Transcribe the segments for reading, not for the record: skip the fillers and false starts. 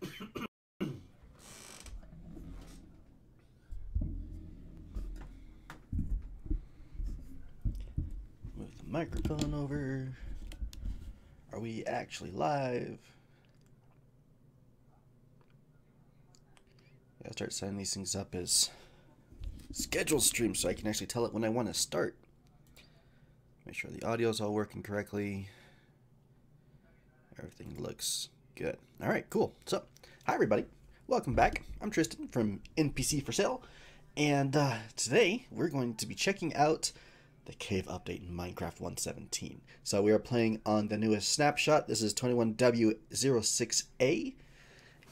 Move the microphone over. Are we actually live? Gotta start setting these things up as scheduled streams so I can actually tell it when I want to start. Make sure the audio's all working correctly. Everything looks good. All right, cool. So, hi everybody. Welcome back. I'm Tristan from NPC for Sale, and today we're going to be checking out the cave update in Minecraft 1.17. So we are playing on the newest Snapshot. This is 21W06A,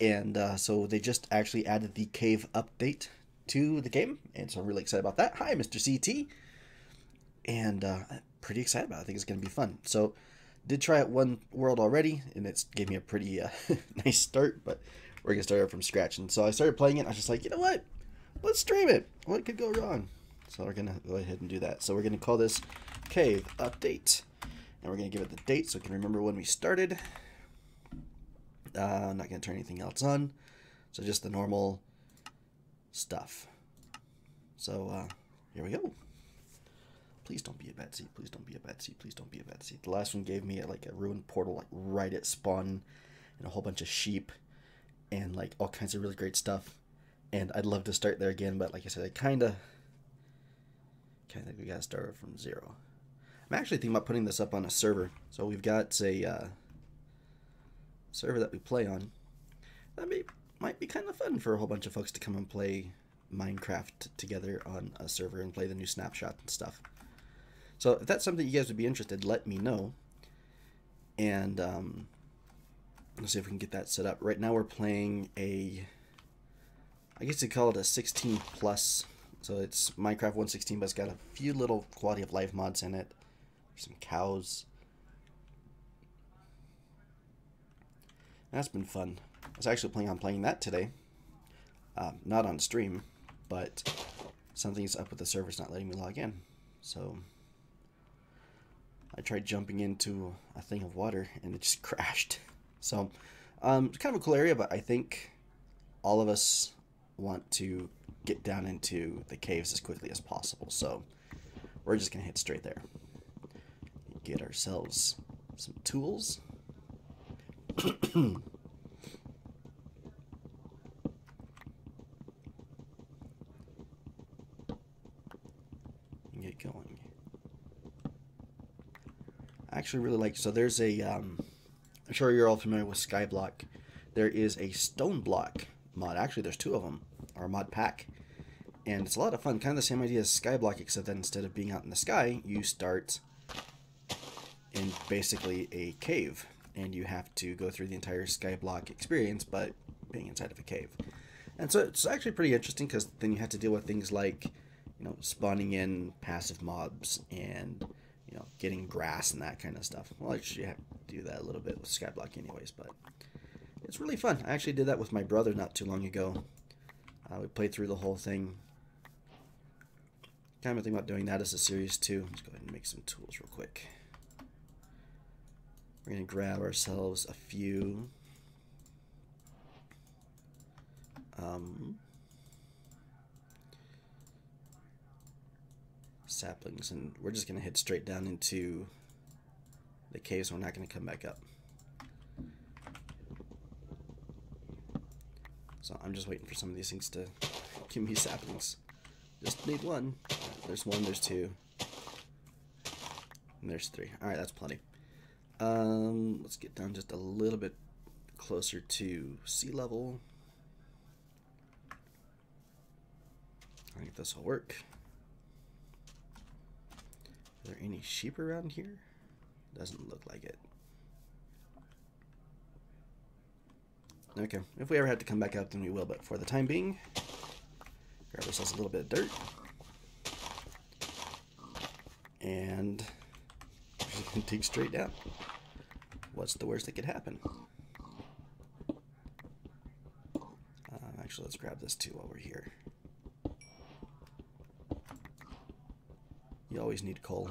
and so they just actually added the cave update to the game, and so I'm really excited about that. Hi, Mr. CT, and I'm pretty excited about it. I think it's going to be fun. So, did try out one world already, and it gave me a pretty nice start, but we're going to start out from scratch. And so I started playing it, and I was just like, you know what? Let's stream it. What could go wrong? So we're going to go ahead and do that. So we're going to call this Cave Update, and we're going to give it the date so we can remember when we started. I'm not going to turn anything else on, so just the normal stuff. So here we go. Please don't be a bad seed. Please don't be a bad seed. Please don't be a bad seed. The last one gave me like a ruined portal, like right at spawn, and a whole bunch of sheep, and like all kinds of really great stuff. And I'd love to start there again, but like I said, I kind of think we gotta start from zero. I'm actually thinking about putting this up on a server. So we've got a server that we play on. That might be kind of fun for a whole bunch of folks to come and play Minecraft together on a server and play the new Snapshot and stuff. So if that's something you guys would be interested, let me know. And let's see if we can get that set up. Right now we're playing I guess they call it a 16 plus. So it's Minecraft 1.16, but it's got a few little quality of life mods in it. Some cows. That's been fun. I was actually planning on playing that today. Not on stream, but something's up with the server's not letting me log in. So I tried jumping into a thing of water and it just crashed. So it's kind of a cool area, but I think all of us want to get down into the caves as quickly as possible. So we're just gonna hit straight there. Get ourselves some tools. And get going. I actually really like, so there's I'm sure you're all familiar with Skyblock. There is a stone block mod. Actually, there's two of them, or mod pack. And it's a lot of fun, kind of the same idea as Skyblock, except that instead of being out in the sky, you start in basically a cave. And you have to go through the entire Skyblock experience, but being inside of a cave. And so it's actually pretty interesting, because then you have to deal with things like, you know, spawning in passive mobs and, you know, getting grass and that kind of stuff. Well, actually, you have to do that a little bit with Skyblock anyways, but it's really fun. I actually did that with my brother not too long ago. We played through the whole thing. Kind of thinking about doing that as a series too. Let's go ahead and make some tools real quick. We're going to grab ourselves a few saplings, and we're just going to head straight down into the cave, so we're not going to come back up. So I'm just waiting for some of these things to give me saplings. Just need one. There's one, there's two, and there's three. Alright, that's plenty. Let's get down just a little bit closer to sea level. I think this will work. Are there any sheep around here? Doesn't look like it. Okay, if we ever have to come back out, then we will, but for the time being, grab ourselves a little bit of dirt. And dig straight down. What's the worst that could happen? Actually, let's grab this too while we're here. You always need coal.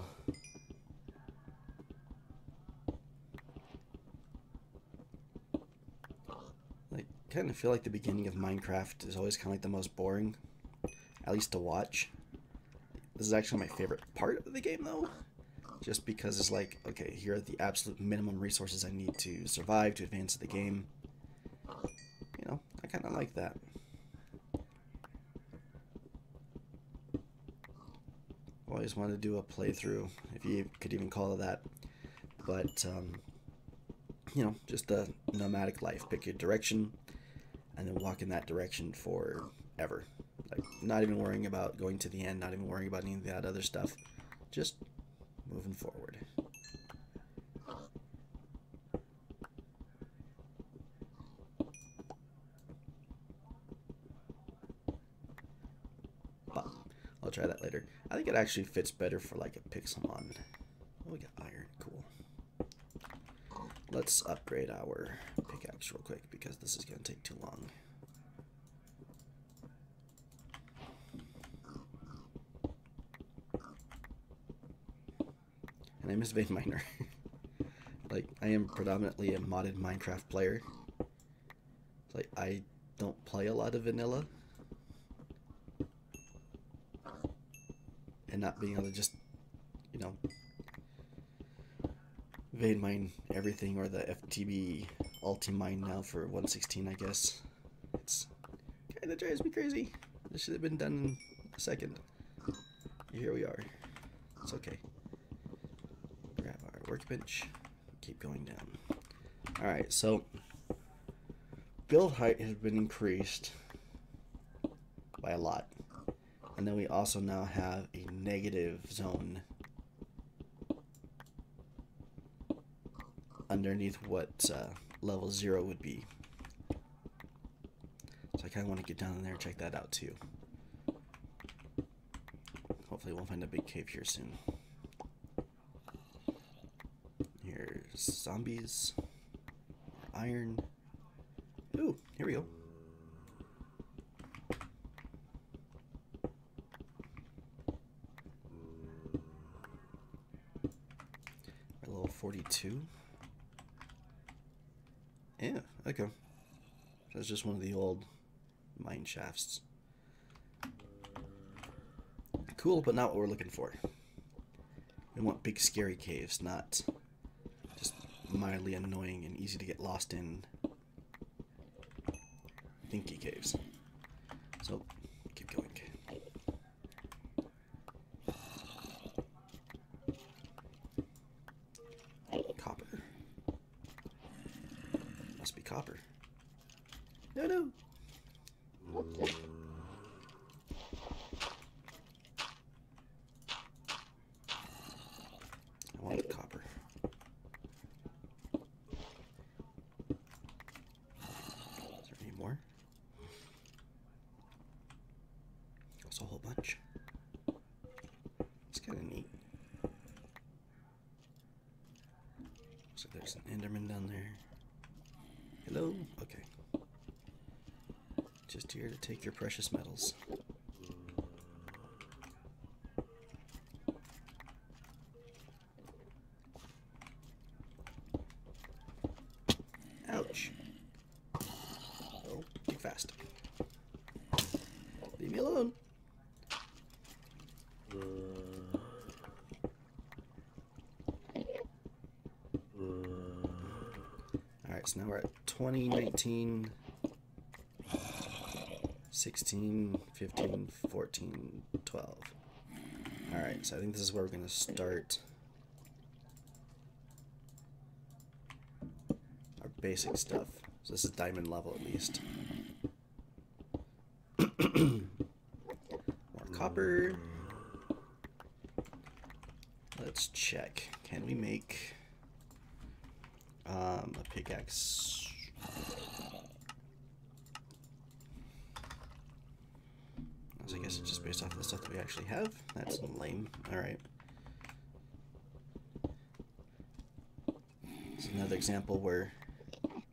Like, kind of feel like the beginning of Minecraft is always kind of like the most boring, at least to watch. This is actually my favorite part of the game, though, just because it's like, okay, here are the absolute minimum resources I need to survive, to advance the game. You know, I kind of like that. Always wanted to do a playthrough, if you could even call it that. But, you know, just a nomadic life. Pick your direction, and then walk in that direction forever. Like, not even worrying about going to the end, not even worrying about any of that other stuff. Just moving forward. But I'll try that later. I think it actually fits better for like a Pixelmon. Oh, we got iron. Cool. Let's upgrade our pickaxe real quick because this is going to take too long. And I miss Vein Miner. Like, I am predominantly a modded Minecraft player. Like, I don't play a lot of vanilla. And not being able to just, you know, vein mine everything, or the FTB ulti-mine now for 116, I guess. It's kind of drives me crazy. This should have been done in a second. Here we are. It's okay. Grab our workbench. Keep going down. Alright, so build height has been increased by a lot. And then we also now have a negative zone underneath what level 0 would be. So I kind of want to get down in there and check that out too. Hopefully we'll find a big cave here soon. Here's zombies. Iron. Ooh, here we go. Level 42. Yeah, okay. That's just one of the old mine shafts. Cool, but not what we're looking for. We want big scary caves, not just mildly annoying and easy to get lost in dinky caves. So, keep going. Copper. Must be copper. No, no. I want copper. Is there any more? Also a whole bunch. It's kind of neat. So there's an Enderman down there. Hello? Okay. Just here to take your precious metals. Ouch. Oh, dig fast. Leave me alone. Alright, so now we're at 2019, 16, 15, 14, 12. Alright, so I think this is where we're going to start our basic stuff. So this is diamond level at least. More copper. Let's check. Can we make a pickaxe? So I guess it's just based off of the stuff that we actually have. That's lame. Alright. This is another example where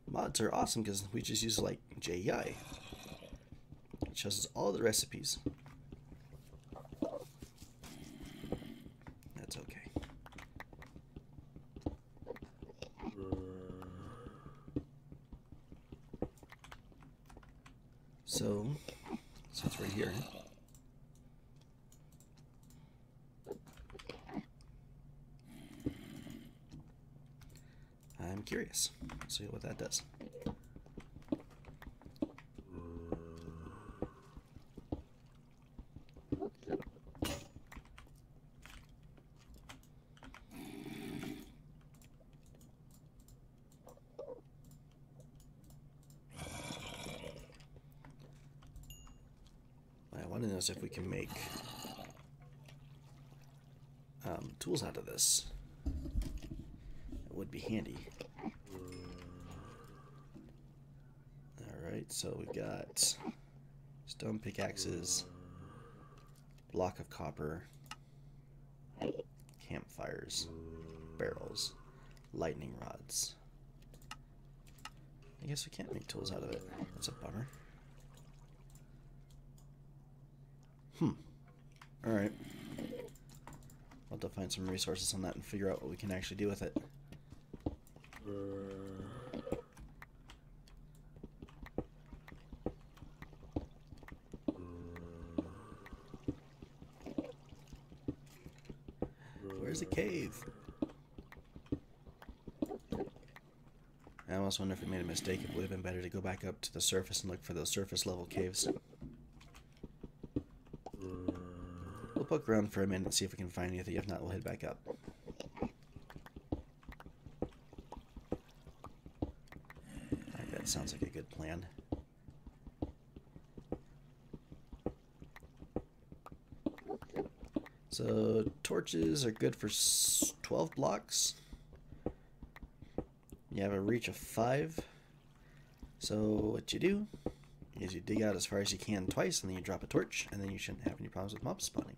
mods are awesome because we just use like JEI. It shows us all the recipes. That's okay. So it's right here. I'm curious. Let's see what that does. I want to know if we can make tools out of this. It would be handy. Alright, so we've got stone pickaxes, block of copper, campfires, barrels, lightning rods. I guess we can't make tools out of it. That's a bummer. Alright. I'll have to find some resources on that and figure out what we can actually do with it. Where's the cave? I almost wonder if we made a mistake. It would have been better to go back up to the surface and look for those surface level caves. We'll poke around for a minute and see if we can find anything. If not, we'll head back up. Alright, that sounds like a good plan. So, torches are good for 12 blocks. You have a reach of 5. So, what you do is you dig out as far as you can twice, and then you drop a torch, and then you shouldn't have any problems with mobs spawning.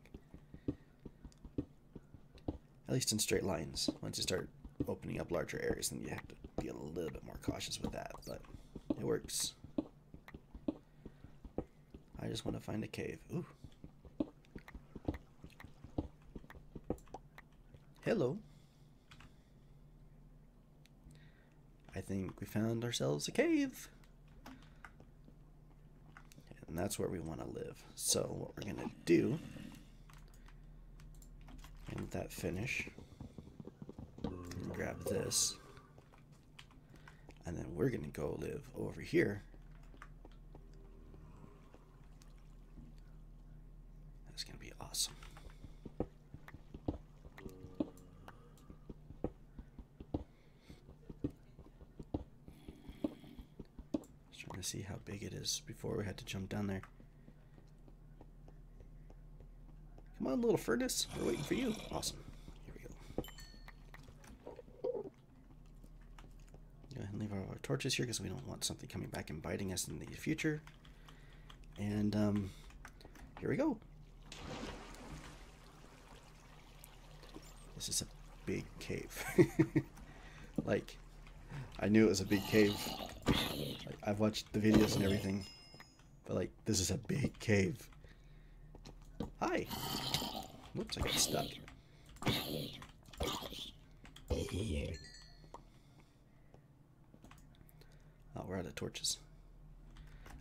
At least in straight lines. Once you start opening up larger areas, then you have to be a little bit more cautious with that, but it works. I just want to find a cave. Ooh. Hello. I think we found ourselves a cave. And that's where we want to live. So what we're going to do, and with that finish, grab this, and then we're going to go live over here. That's going to be awesome. To see how big it is before we had to jump down there. Come on, little furnace. We're waiting for you. Awesome. Here we go. Go ahead and leave our torches here because we don't want something coming back and biting us in the future. And here we go. This is a big cave. Like, I knew it was a big cave. Like, I've watched the videos and everything, but like, this is a big cave. Hi. Whoops, I got stuck. Oh, we're out of torches.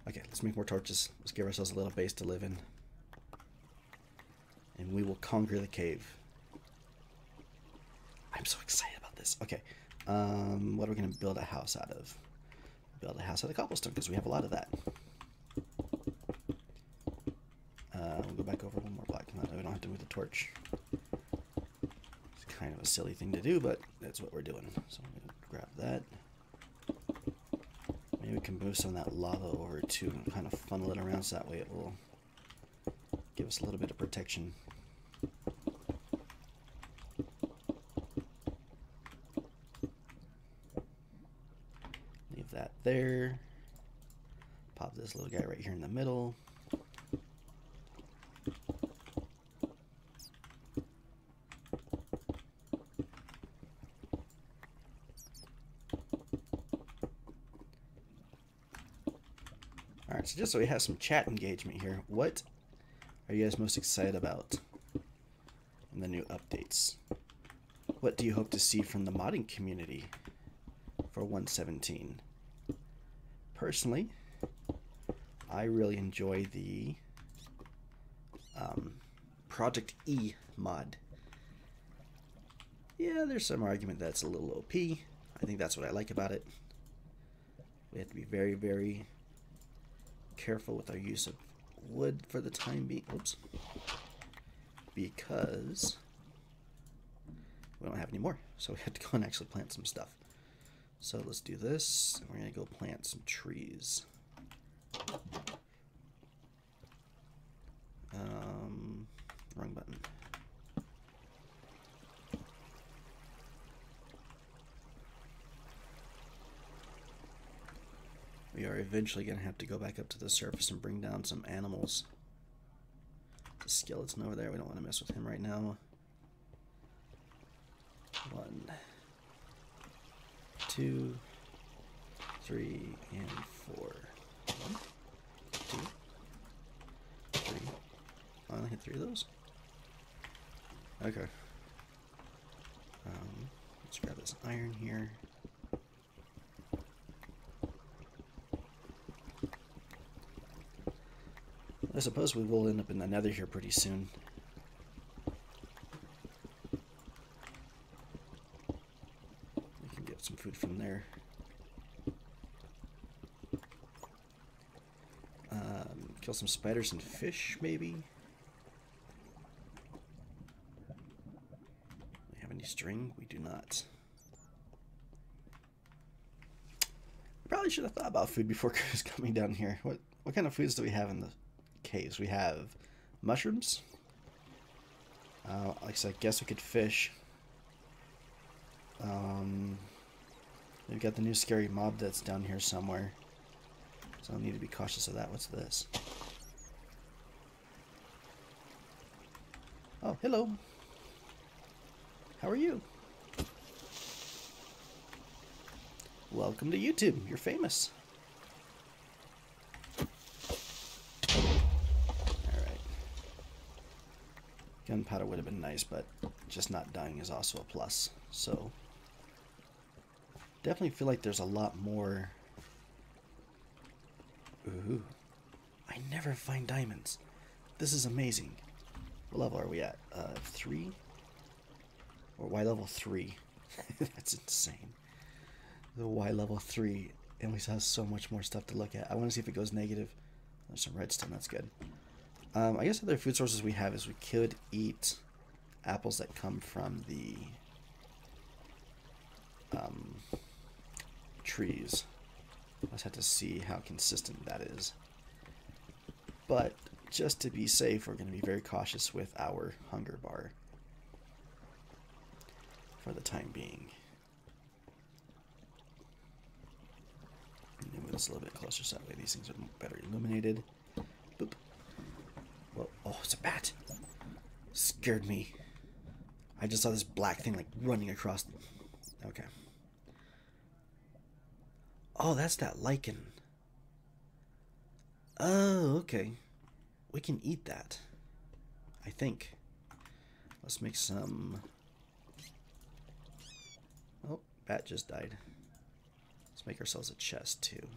Okay, let's make more torches. Let's give ourselves a little base to live in. And we will conquer the cave. I'm so excited about this. Okay, what are we going to build a house out of? Build a house out of cobblestone because we have a lot of that. We'll go back over one more block. No, we don't have to move the torch. It's kind of a silly thing to do, but that's what we're doing. So I'm going to grab that. Maybe we can move some of that lava over to and kind of funnel it around so that way it will give us a little bit of protection. Leave that there. Pop this little guy right here in the middle. Alright, so just so we have some chat engagement here, what are you guys most excited about in the new updates? What do you hope to see from the modding community for 1.17? Personally, I really enjoy the Project E mod. Yeah, there's some argument that it's a little OP. I think that's what I like about it. We have to be very, very careful with our use of wood for the time being. Oops. Because we don't have any more. So we have to go and actually plant some stuff. So let's do this. And we're going to go plant some trees. Wrong button. We are eventually going to have to go back up to the surface and bring down some animals. The skeleton over there, we don't want to mess with him right now. 1, 2, 3, and 4. 1, 2, 3. I only hit 3 of those. Okay. Let's grab this iron here. I suppose we will end up in the Nether here pretty soon. We can get some food from there. Kill some spiders and fish, maybe. We have any string? We do not. Probably should have thought about food before coming down here. What kind of foods do we have in the caves? We have mushrooms. Like I said, I guess we could fish. We've got the new scary mob that's down here somewhere. So I need to be cautious of that. What's this? Oh, hello. How are you? Welcome to YouTube. You're famous. Gunpowder would have been nice, but just not dying is also a plus. So, definitely feel like there's a lot more. Ooh, I never find diamonds. This is amazing. What level are we at? 3? Or Y level 3? That's insane. The Y level 3, and we have so much more stuff to look at. I want to see if it goes negative. There's some redstone. That's good. I guess other food sources we have is we could eat apples that come from the trees. I just have to see how consistent that is. But just to be safe, we're going to be very cautious with our hunger bar for the time being. Move this a little bit closer so that way these things are better illuminated. Boop. Whoa. Oh, it's a bat. Scared me. I just saw this black thing like running across. Okay. Oh, that's that lichen. Oh, okay. We can eat that. I think. Let's make some. Oh, bat just died. Let's make ourselves a chest too.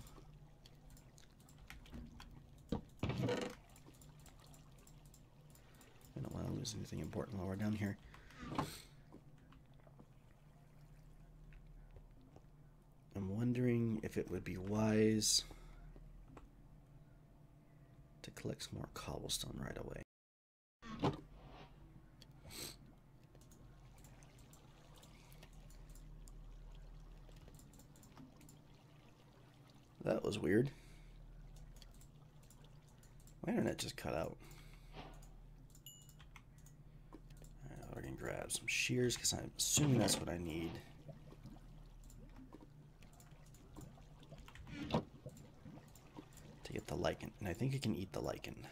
I don't want to lose anything important while we're down here. I'm wondering if it would be wise to collect some more cobblestone right away. That was weird. My internet just cut out. We're gonna grab some shears because I'm assuming that's what I need. To get the lichen. And I think I can eat the lichen.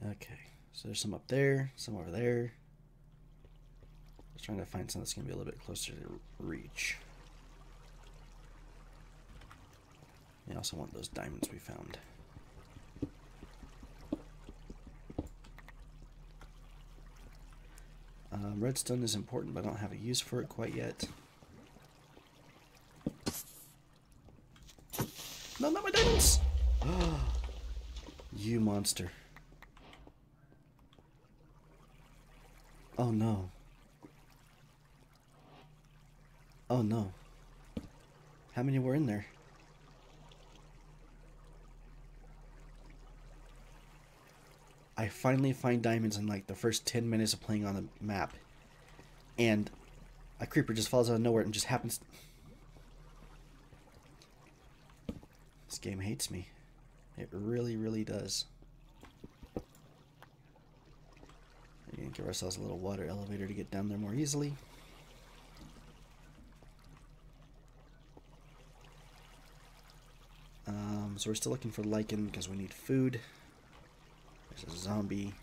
Okay, so there's some up there, some over there. Just trying to find something that's going to be a little bit closer to reach. I also want those diamonds we found. Redstone is important, but I don't have a use for it quite yet. No, not my diamonds! You monster. Oh no. Oh no. How many were in there? I finally find diamonds in like the first 10 minutes of playing on the map. And a creeper just falls out of nowhere and just happens. This game hates me. It really, really does. We're gonna give ourselves a little water elevator to get down there more easily. So we're still looking for lichen because we need food. There's a zombie.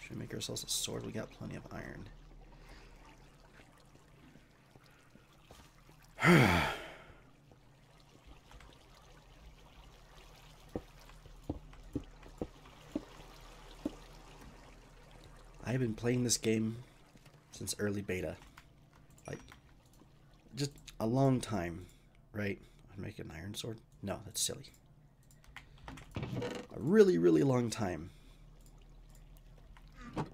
Should we make ourselves a sword? We got plenty of iron. I've been playing this game since early beta. Like, just a long time, right? I'd make an iron sword? No, that's silly. A really, really long time. And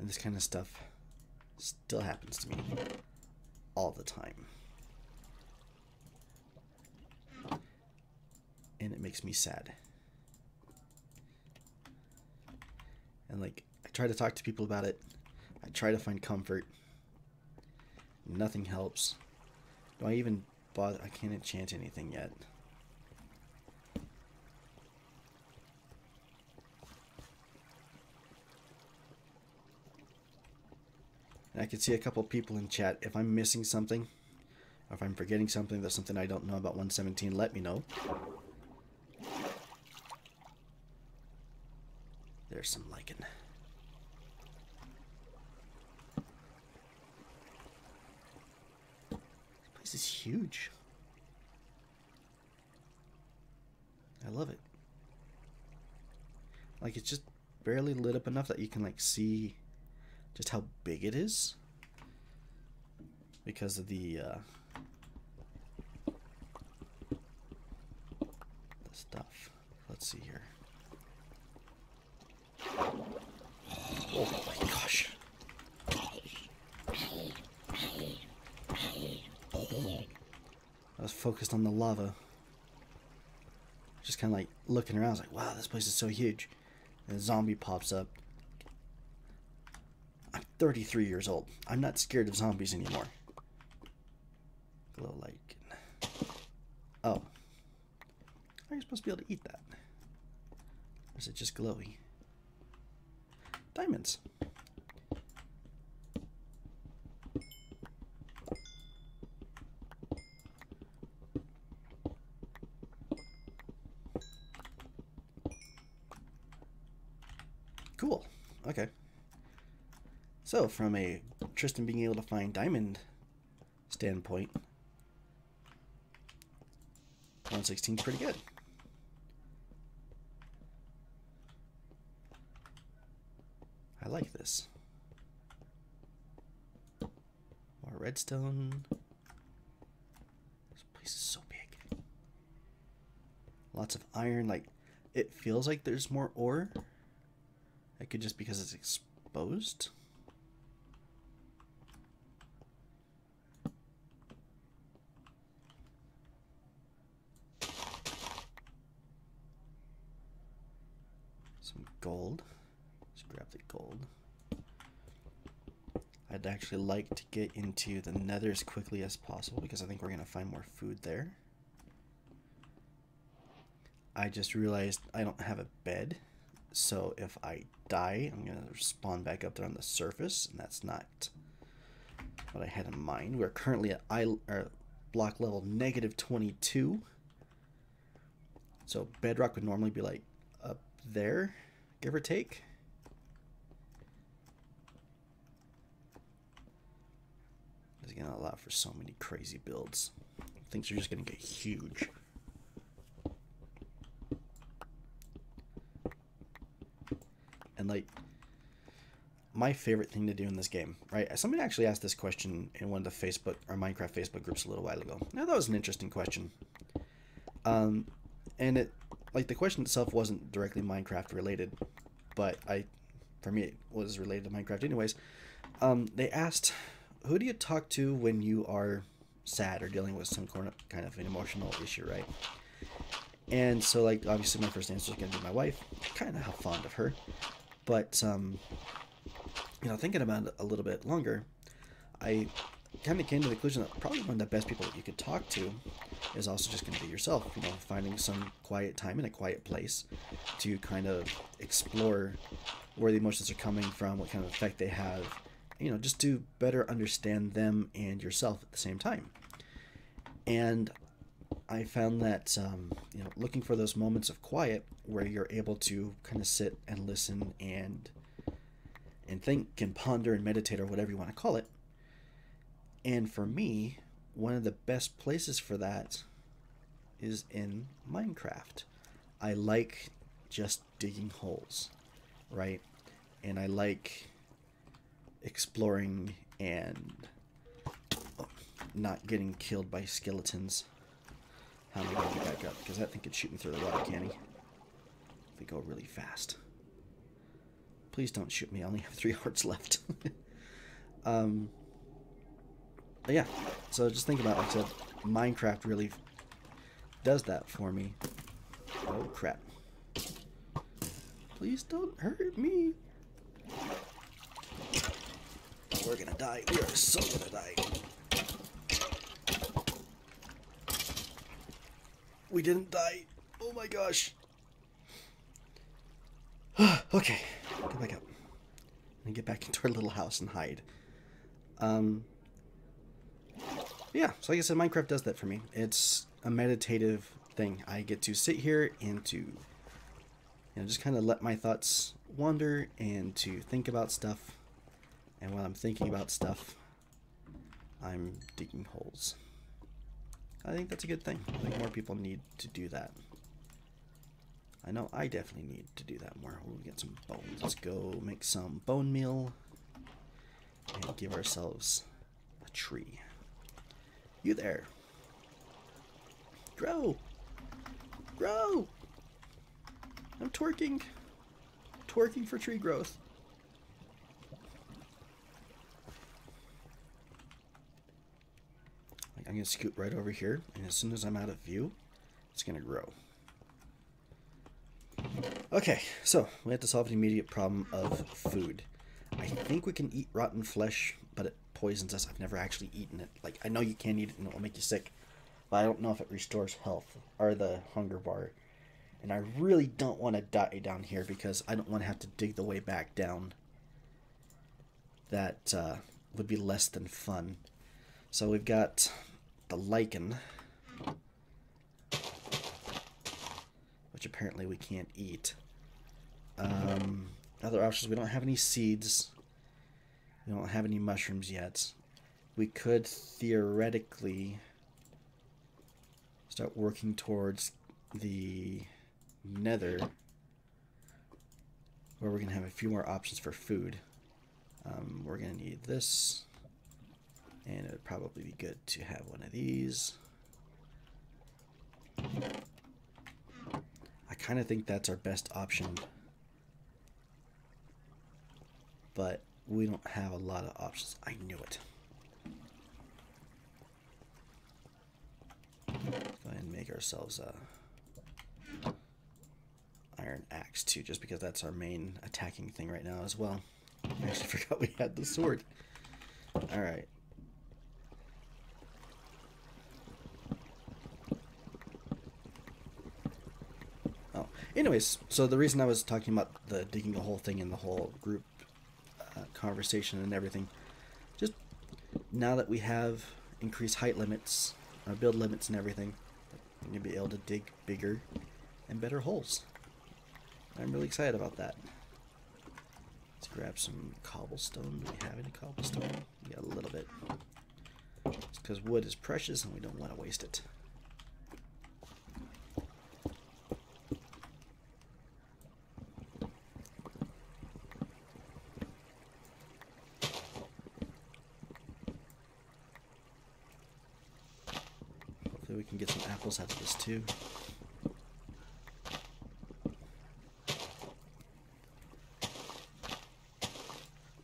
this kind of stuff still happens to me all the time. And it makes me sad. And like, I try to talk to people about it. I try to find comfort. Nothing helps. Do I even bother? I can't enchant anything yet. And I can see a couple people in chat. If I'm missing something, or if I'm forgetting something, there's something I don't know about 117, let me know. There's some lichen. This place is huge. I love it. Like, it's just barely lit up enough that you can like see just how big it is because of the stuff. Let's see here. Oh my gosh. I was focused on the lava. Just kind of like looking around. I was like, wow, this place is so huge. And a zombie pops up. I'm 33 years old. I'm not scared of zombies anymore. Glow lichen. Oh. How are you supposed to be able to eat that? Or is it just glowy? Diamonds. Cool. Okay. So, from a Tristan being able to find diamond standpoint, 116 is pretty good. I like this. More redstone. This place is so big. Lots of iron. Like, it feels like there's more ore. It could just because it's exposed. Some gold. Let's grab the gold. I'd actually like to get into the Nether as quickly as possible because I think we're going to find more food there. I just realized I don't have a bed. So if I die, I'm going to spawn back up there on the surface, and that's not what I had in mind. We're currently at block level -22. So bedrock would normally be like up there, give or take. This is going to allow for so many crazy builds. Things are just going to get huge. And like, my favorite thing to do in this game, right? Somebody actually asked this question in one of the Facebook or Minecraft Facebook groups a little while ago. Now that was an interesting question. And it, like, the question itself wasn't directly Minecraft related, but for me, it was related to Minecraft anyways. They asked, who do you talk to when you are sad or dealing with some kind of an emotional issue, right? And so, like, obviously my first answer is going to be my wife. Kind of how fond of her. But, you know, thinking about it a little bit longer, I kind of came to the conclusion that probably one of the best people that you could talk to is also just going to be yourself. You know, finding some quiet time in a quiet place to kind of explore where the emotions are coming from, what kind of effect they have, you know, just to better understand them and yourself at the same time. And I found that, you know, looking for those moments of quiet where you're able to kind of sit and listen and think and ponder and meditate or whatever you want to call it. And for me, one of the best places for that is in Minecraft. I like just digging holes, right? And I like exploring and not getting killed by skeletons. How am I going to get back up? Because that thing could shoot me through the water, can he? If we go really fast. Please don't shoot me. I only have 3 hearts left. But yeah, so just think about it. Like I said, Minecraft really does that for me. Oh, crap. Please don't hurt me. We're gonna die. We are so gonna die. We didn't die. Oh my gosh. Okay, go back up and get back into our little house and hide. Yeah, so like I said, Minecraft does that for me. It's a meditative thing. I get to sit here and to, you know, just kind of let my thoughts wander and to think about stuff. And while I'm thinking about stuff, I'm digging holes. I think that's a good thing. I think more people need to do that. I know I definitely need to do that more. We'll get some bones. Let's go make some bone meal and give ourselves a tree. You there. Grow. Grow. I'm twerking. Twerking for tree growth. I'm going to scoot right over here, and as soon as I'm out of view, it's going to grow. Okay, so we have to solve the immediate problem of food. I think we can eat rotten flesh, but it poisons us. I've never actually eaten it. Like, I know you can eat it and it will make you sick, but I don't know if it restores health or the hunger bar. And I really don't want to die down here because I don't want to have to dig the way back down. That would be less than fun. So we've got the lichen, which apparently we can't eat. Other options, we don't have any seeds. We don't have any mushrooms yet. We could theoretically start working towards the Nether, where we're going to have a few more options for food. We're going to need this, and it would probably be good to have one of these. I kind of think that's our best option, but we don't have a lot of options. I knew it. Let's go ahead and make ourselves a iron axe too, just because that's our main attacking thing right now as well. I actually forgot we had the sword. Alright. Oh, anyways, so the reason I was talking about the digging a hole thing and the whole group conversation and everything, just now that we have increased height limits, build limits and everything, we're going to be able to dig bigger and better holes. I'm really excited about that. Let's grab some cobblestone. Do we have any cobblestone? We got a little bit. It's because wood is precious and we don't want to waste it. we can get some apples out of this too.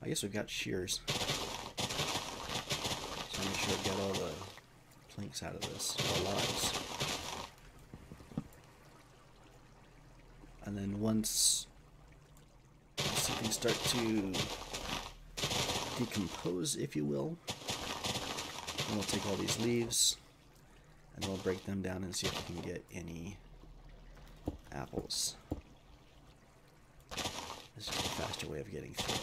I guess we've got shears. So make sure I get all the planks out of this, or logs. And then once things start to decompose, if you will, then we'll take all these leaves and we'll break them down and see if we can get any apples. This is a faster way of getting through it.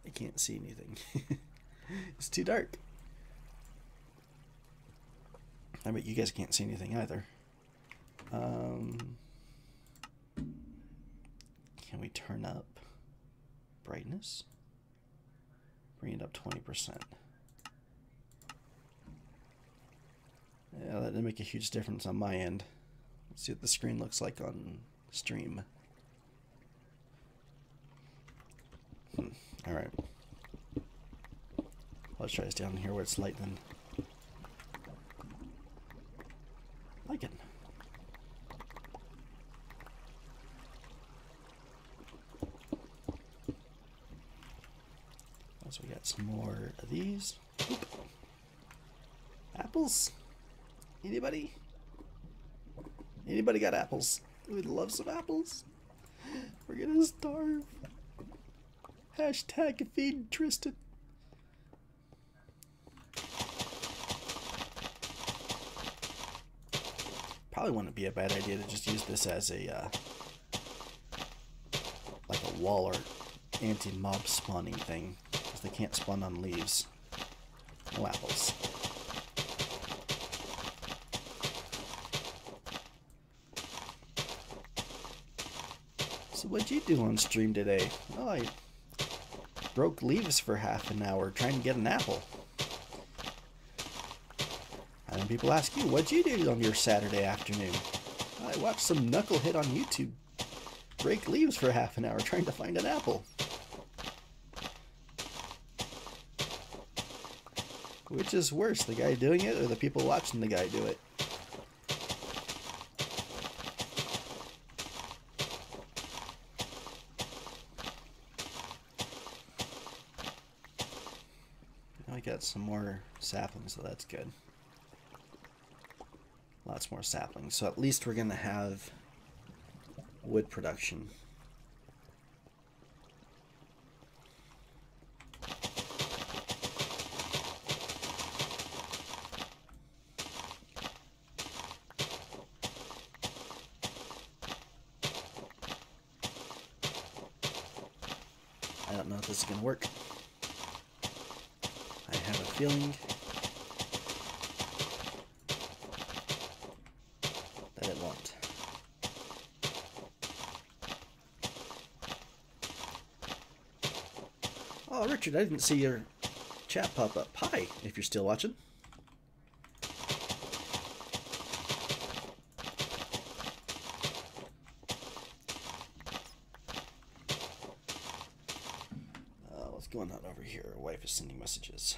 I can't see anything. It's too dark. I bet you guys can't see anything either. Can we turn up brightness? Bring it up 20%. Yeah, that didn't make a huge difference on my end. Let's see what the screen looks like on stream. Alright. Let's try this down here where it's light then. Like it. So we got some more of these. Oop. Apples? Anybody? Anybody got apples? We'd love some apples. We're gonna starve. Hashtag feed Tristan. Probably wouldn't be a bad idea to just use this as a like a wall or anti-mob spawning thing, because they can't spawn on leaves. No apples. So what'd you do on stream today? Oh, I broke leaves for half an hour trying to get an apple. And then people ask you, what'd you do on your Saturday afternoon? I watched some knucklehead on YouTube break leaves for half an hour trying to find an apple. Which is worse, the guy doing it or the people watching the guy do it? Now I got some more saplings, so that's good. Lots more saplings, so at least we're gonna have wood production. I don't know if this is gonna work. I have a feeling that it won't. Oh, Richard, I didn't see your chat pop up. Hi, if you're still watching. What's going on over here? Wife is sending messages.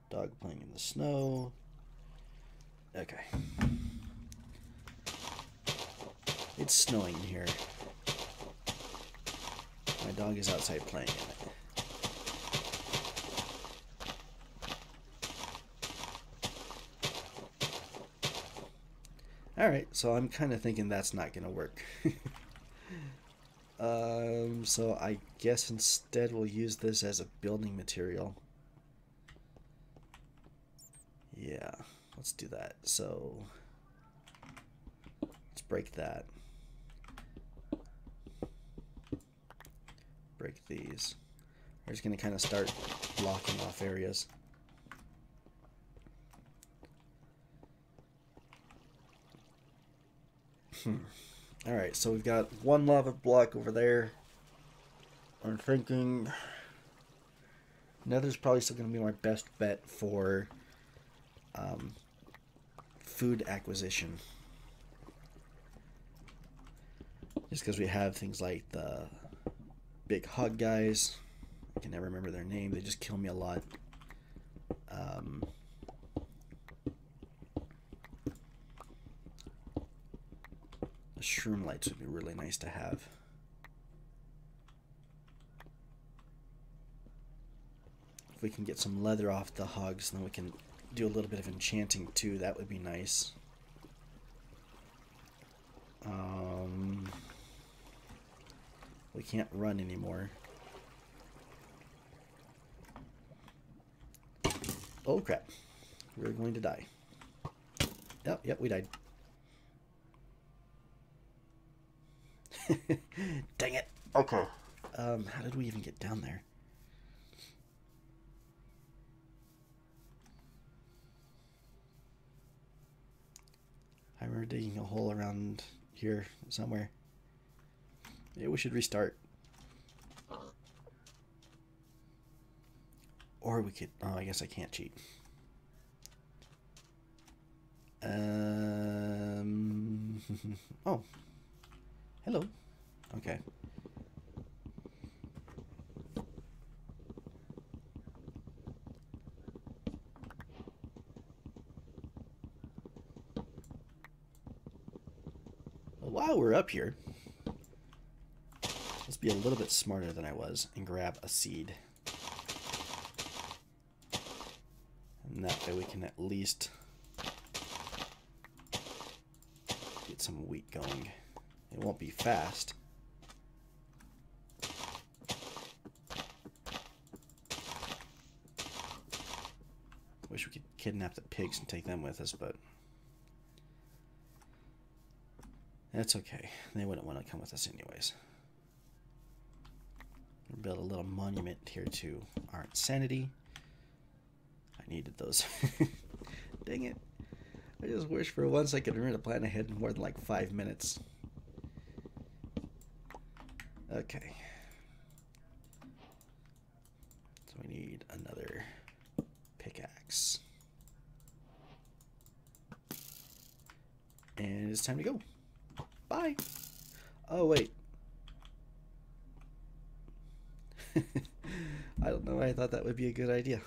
Dog playing in the snow. Okay. It's snowing here. My dog is outside playing in it. Alright, so I'm kind of thinking that's not going to work. So I guess instead we'll use this as a building material. Yeah, let's do that. So let's break that. Break these. We're just going to kind of start blocking off areas. Alright, so we've got one lava block over there. I'm thinking Nether's probably still going to be my best bet for food acquisition. Just because we have things like the big hog guys. I can never remember their name. They just kill me a lot. The shroom lights would be really nice to have. If we can get some leather off the hogs, then we can do a little bit of enchanting too. That would be nice. We can't run anymore. Oh crap. We're going to die. Yep, we died. Dang it. Okay. How did we even get down there? I remember digging a hole around here somewhere. Maybe we should restart. Or we could... Oh, I guess I can't cheat. Oh. Hello. Okay. Well, while we're up here, let's be a little bit smarter than I was and grab a seed. And that way we can at least get some wheat going. It won't be fast. Wish we could kidnap the pigs and take them with us, but that's okay. They wouldn't want to come with us anyways. We'll build a little monument here to our insanity. I needed those. Dang it. I just wish for once I could remember to plan ahead in more than like 5 minutes. Okay. So we need another pickaxe. And it's time to go. Bye. Oh, wait. I don't know why I thought that would be a good idea.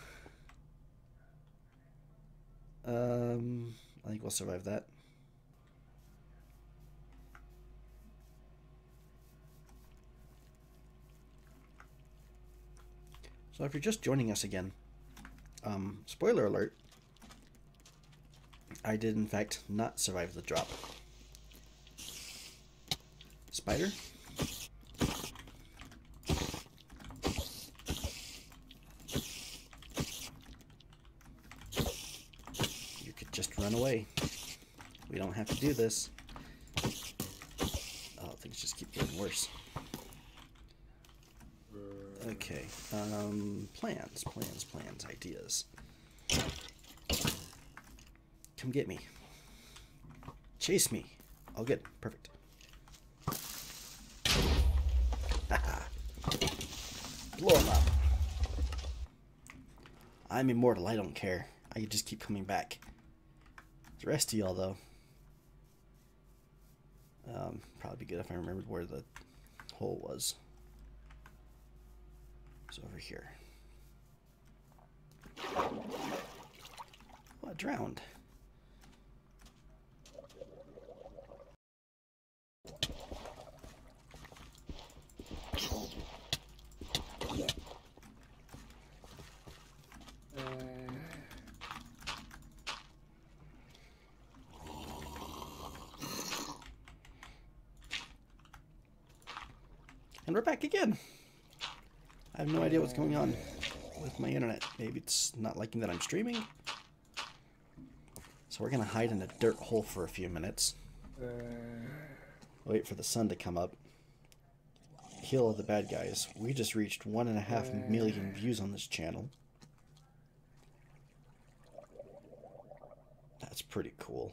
I think we'll survive that. So if you're just joining us again, spoiler alert, I did in fact not survive the drop. Spider? You could just run away. We don't have to do this. Oh, things just keep getting worse. Okay, plans, ideas. Come get me. Chase me. Oh, good. Perfect. Blow him up. I'm immortal. I don't care. I can just keep coming back. The rest of y'all, though. Probably be good if I remembered where the hole was. It's over here. Oh, I drowned. And we're back again. I have no idea what's going on with my internet. Maybe it's not liking that I'm streaming. So we're going to hide in a dirt hole for a few minutes. Wait for the sun to come up. Kill the bad guys. We just reached 1.5 million views on this channel. That's pretty cool.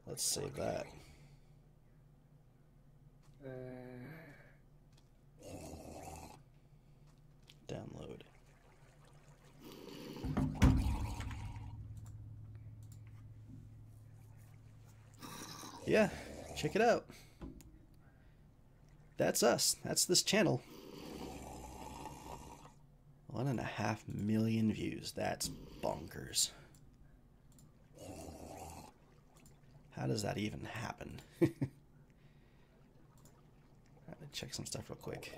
Let's save that. Download. Yeah, check it out. That's us. That's this channel. 1.5 million views. That's bonkers. How does that even happen? I'm gonna check some stuff real quick.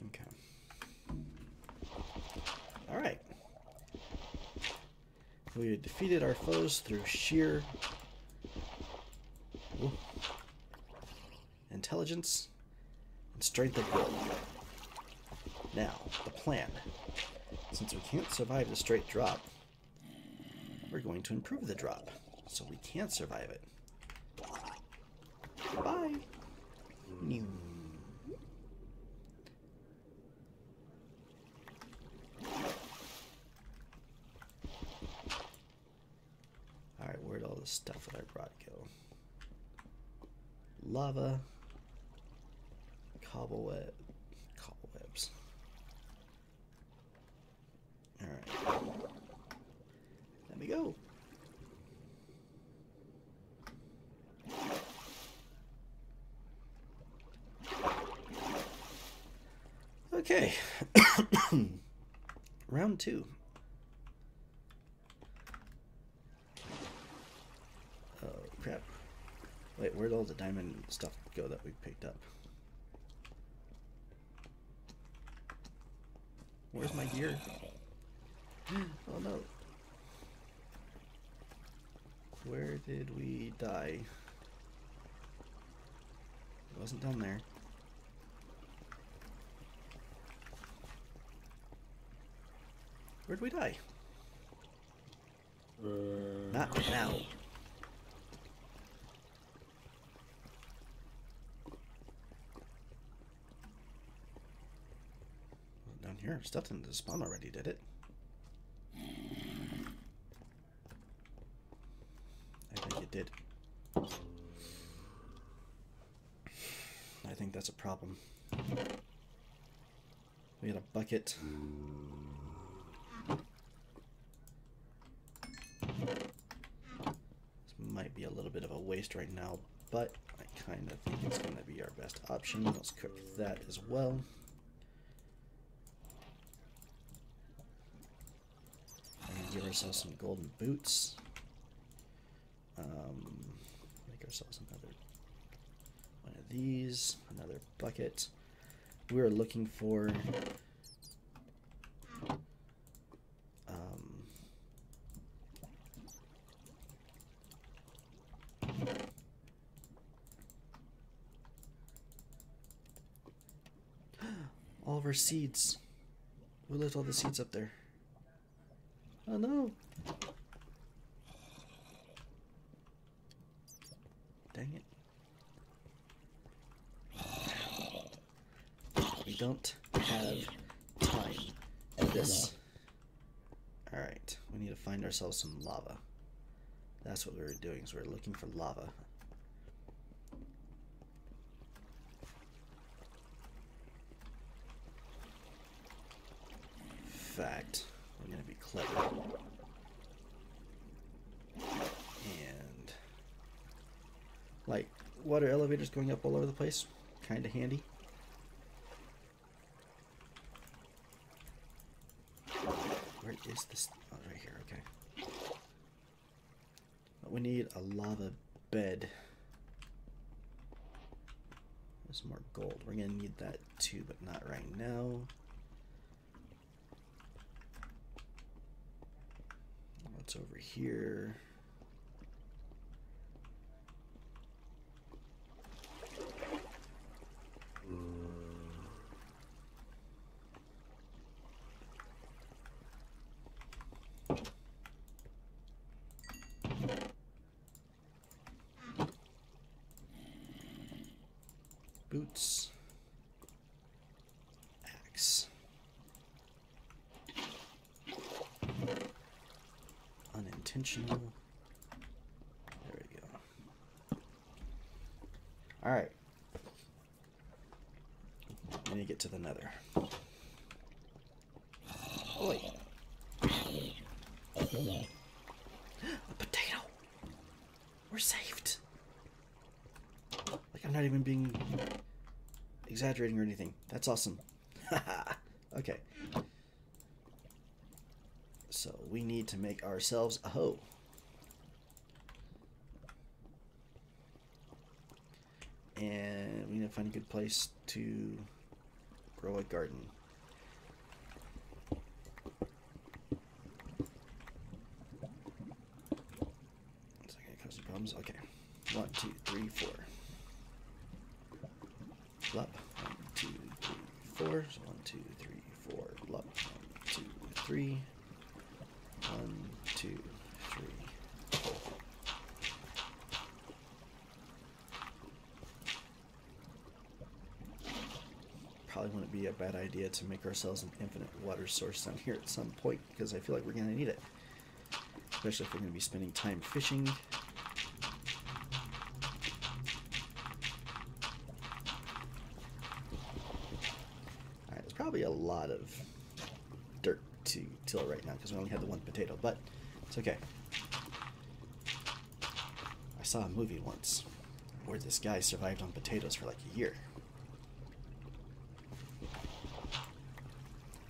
Okay. All right. We defeated our foes through sheer intelligence and strength of will. Now, the plan. Since we can't survive the straight drop, we're going to improve the drop so we can survive it. Bye. New. Alright, where'd all the stuff that I brought go? Lava, cobwebs. Alright. Let me go. Okay. Round 2. Oh, crap. Wait, where'd all the diamond stuff go that we picked up? Where's my gear? Oh no. Where did we die? It wasn't down there. Where'd we die? Not now. Down here, stuff didn't spawn already, did it? I think it did. I think that's a problem. We got a bucket. This might be a little bit of a waste right now, but I kind of think it's going to be our best option. Let's cook that as well. And give ourselves some golden boots. Make ourselves another one of these, another bucket. We're looking for all of our seeds. We left all the seeds up there. Oh no. Dang it. We don't have time for this. Alright, we need to find ourselves some lava. That's what we were doing, so we're looking for lava. In fact, we're going to be clever. And like water elevators going up all over the place, kind of handy. Where is this? Oh, right here, okay. But we need a lava bed. There's more gold. We're going to need that too, but not right now. What's over here? Boots. Axe. intentional. There we go. All right. I need to get to the Nether. Oh, wait. A potato. We're saved. Like I'm not even being exaggerating or anything. That's awesome. Okay. So we need to make ourselves a hoe. And we need to find a good place to grow a garden. Is that going to cause some problems? Okay. 1, 2, 3, 4. Blup. 1, 2, 3, 4. So 1, 2, 3, 4. Blup. 1, 2, 3. 1, 2, 3, 4. Probably wouldn't be a bad idea to make ourselves an infinite water source down here at some point, because I feel like we're going to need it. Especially if we're going to be spending time fishing. Alright, there's probably a lot of dirt to till right now because we only had the one potato, but it's okay. I saw a movie once where this guy survived on potatoes for like a year.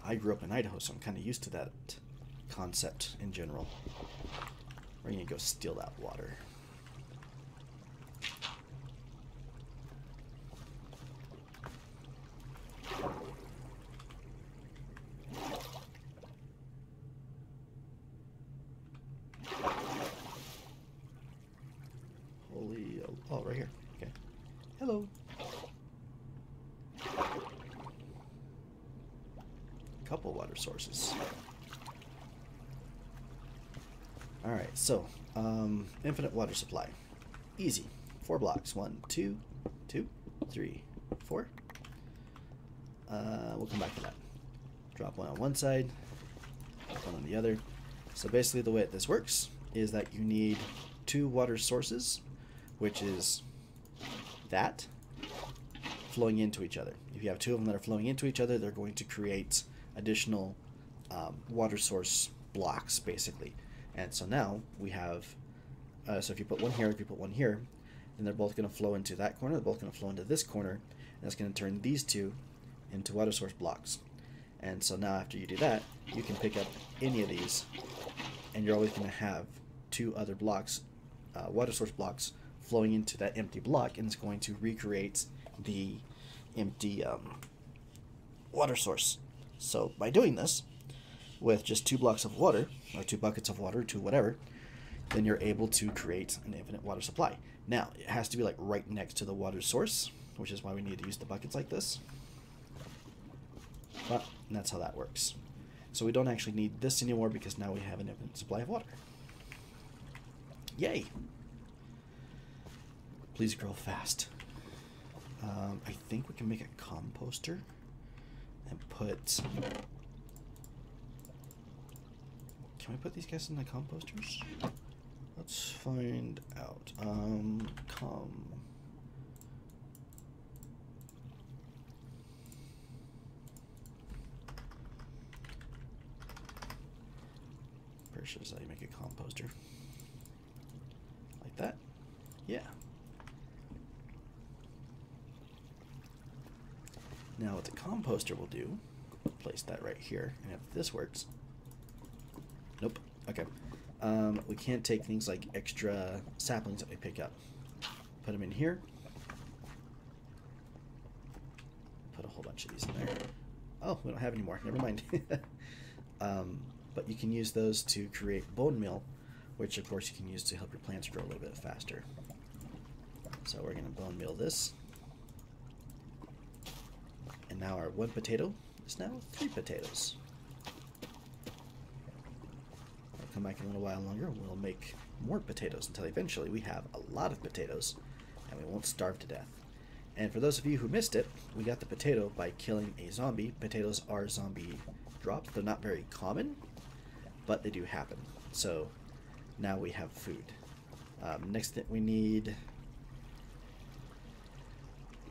I grew up in Idaho, so I'm kind of used to that concept in general. We're going to go steal that water. Holy... Oh, right here. Okay. Hello. Couple water sources. Alright, so infinite water supply. Easy. 4 blocks. 1, 2, 2, 3, 4. We'll come back to that. Drop one on one side, one on the other. So basically the way this works is that you need 2 water sources, which is that, flowing into each other. If you have 2 of them that are flowing into each other, they're going to create additional water source blocks, basically. And so now we have, so if you put one here, if you put one here, then they're both going to flow into that corner, they're both going to flow into this corner, and that's going to turn these 2 into water source blocks. And so now after you do that, you can pick up any of these, and you're always going to have 2 other blocks, water source blocks, flowing into that empty block, and it's going to recreate the empty water source. So by doing this, with just 2 blocks of water, or 2 buckets of water, 2 whatever, then you're able to create an infinite water supply. Now, it has to be like right next to the water source, which is why we need to use the buckets like this. But that's how that works. So we don't actually need this anymore because now we have an infinite supply of water. Yay! Please grow fast. I think we can make a composter and put... Can we put these guys in the composters? Let's find out. Pretty sure that's how you make a composter. Like that? Yeah. Now what the composter will do, place that right here, and if this works, nope, okay. We can't take things like extra saplings that we pick up. Put them in here. Put a whole bunch of these in there. Oh, we don't have any more, never mind. But you can use those to create bone meal, which of course you can use to help your plants grow a little bit faster. So we're going to bone meal this. And now our 1 potato is now 3 potatoes. I'll come back in a little while longer and we'll make more potatoes until eventually we have a lot of potatoes and we won't starve to death. And for those of you who missed it, we got the potato by killing a zombie. Potatoes are zombie drops. They're not very common, but they do happen. So Now we have food. Next thing we need...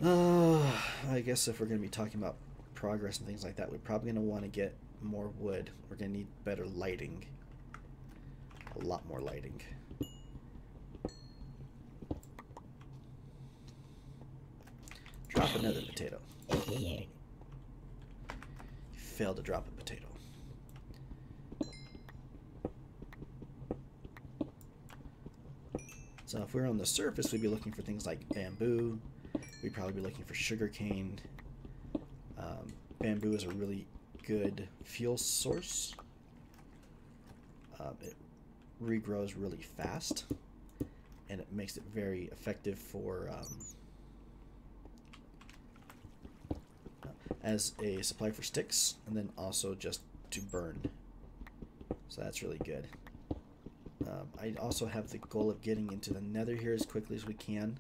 I guess if we're going to be talking about progress and things like that, we're probably going to want to get more wood. We're going to need better lighting. A lot more lighting. Drop another potato. You failed to drop a potato. So if we're on the surface, we'd be looking for things like bamboo. We'd probably be looking for sugarcane. Bamboo is a really good fuel source. It regrows really fast, and it makes it very effective for as a supply for sticks, and then also just to burn. So that's really good. I also have the goal of getting into the Nether here as quickly as we can.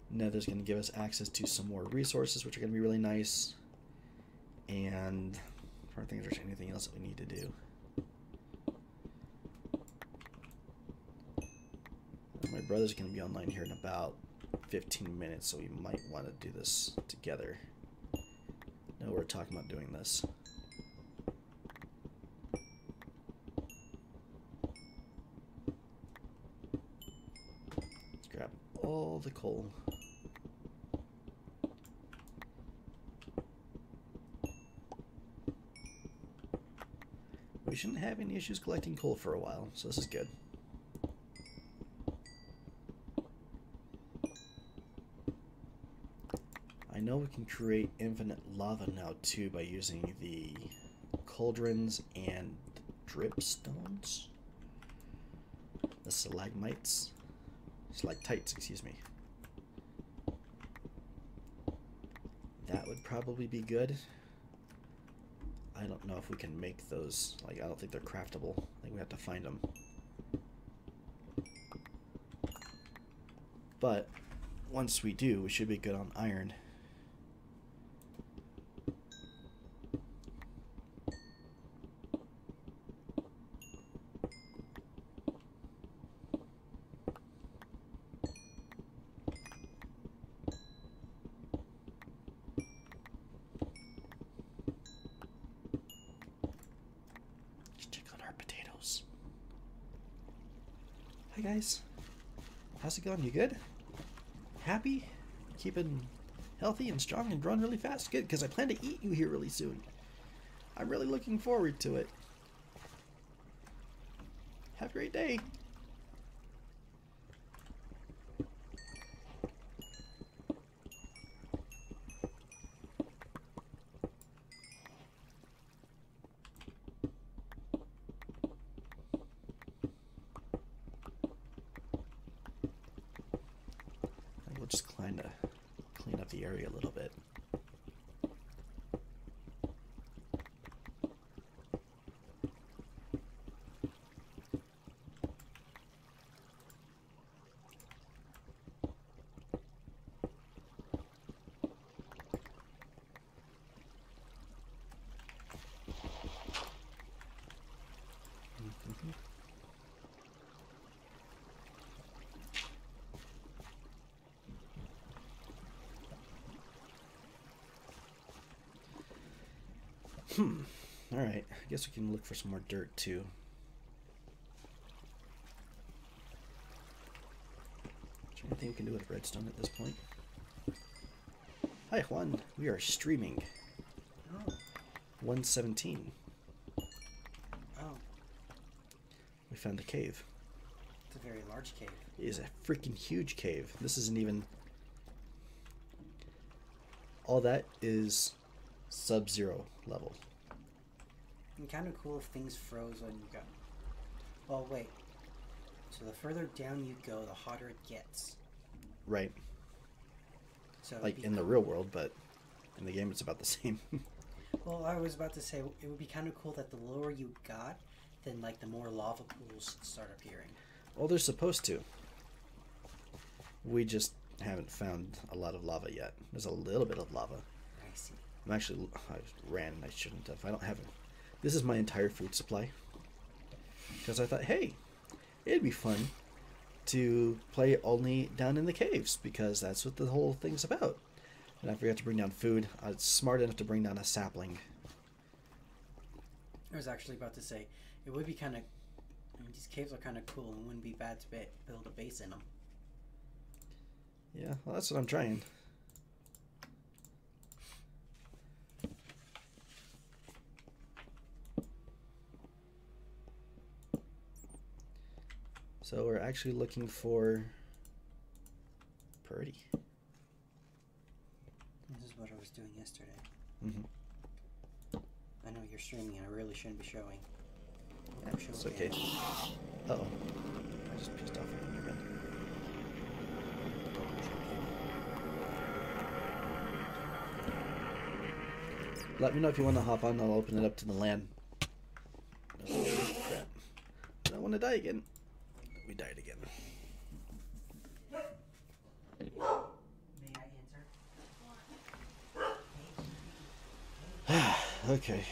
Nether's going to give us access to some more resources, which are going to be really nice. And I don't think there's anything else that we need to do. My brother's going to be online here in about 15 minutes, so we might want to do this together. No, we're talking about doing this. Let's grab all the coal. We shouldn't have any issues collecting coal for a while, so this is good. I know we can create infinite lava now too by using the cauldrons and dripstones. The stalagmites. Stalactites, excuse me. That would probably be good. I don't know if we can make those. Like, I don't think they're craftable. I think we have to find them. But once we do, we should be good on iron. Hi guys, how's it going? You good? Happy? Keeping healthy and strong and growing really fast? Good, because I plan to eat you here really soon. I'm really looking forward to it. Have a great day. Just kind of clean up the area a little bit. Alright, I guess we can look for some more dirt too. Is there anything we can do with redstone at this point? Hi Juan, we are streaming. Oh. 117. Oh. We found a cave. It's a very large cave. It is a freaking huge cave. This isn't even... All that is sub-zero level. And kind of cool if things froze when you got... Oh, wait. So the further down you go, the hotter it gets. Right. So like in the real world, but in the game it's about the same. Well, I was about to say, it would be kind of cool that the lower you got, then like the more lava pools start appearing. Well, they're supposed to. We just haven't found a lot of lava yet. There's a little bit of lava. I see. I ran. I shouldn't have. I don't have it. This is my entire food supply. because I thought, hey, it'd be fun to play only down in the caves, because that's what the whole thing's about. And I forgot to bring down food. I was smart enough to bring down a sapling. I was actually about to say, it would be kind of... I mean, these caves are kind of cool, and it wouldn't be bad to build a base in them. Yeah, well, that's what I'm trying. So we're actually looking for Purdy. This is what I was doing yesterday. Mm-hmm. I know you're streaming and I really shouldn't be showing. Yeah, it's okay. Uh-oh. I just pissed off a human. Let me know if you want to hop on. I'll open it up to the LAN. Oh, crap. I don't want to die again. We died again. May I answer? Okay.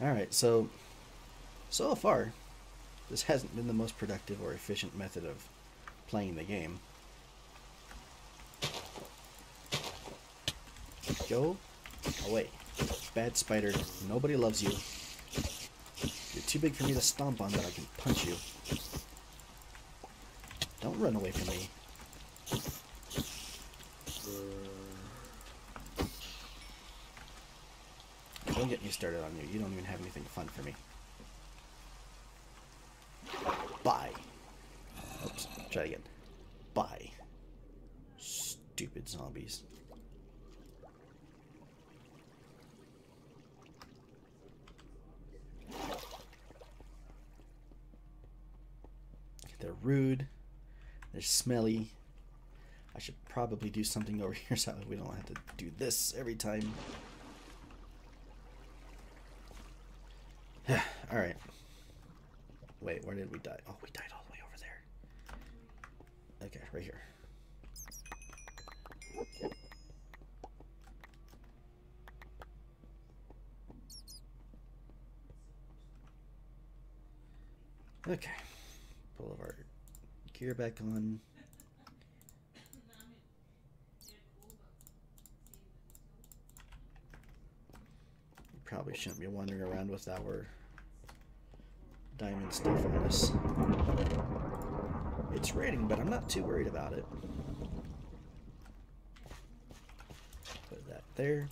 Alright, so far, this hasn't been the most productive or efficient method of playing the game. Go away. Bad spider. Nobody loves you. You're too big for me to stomp on, but I can punch you. Don't run away from me. Don't get me started on you. You don't even have anything fun for me. Bye. Oops. Try again. Bye. Stupid zombies. They're rude. They're smelly. I should probably do something over here so we don't have to do this every time. Alright. Wait, where did we die? Oh, we died all the way over there. Okay, right here. Okay. Pull our gear back on. Probably shouldn't be wandering around with our diamond stuff on us. It's raining, but I'm not too worried about it. Put that there.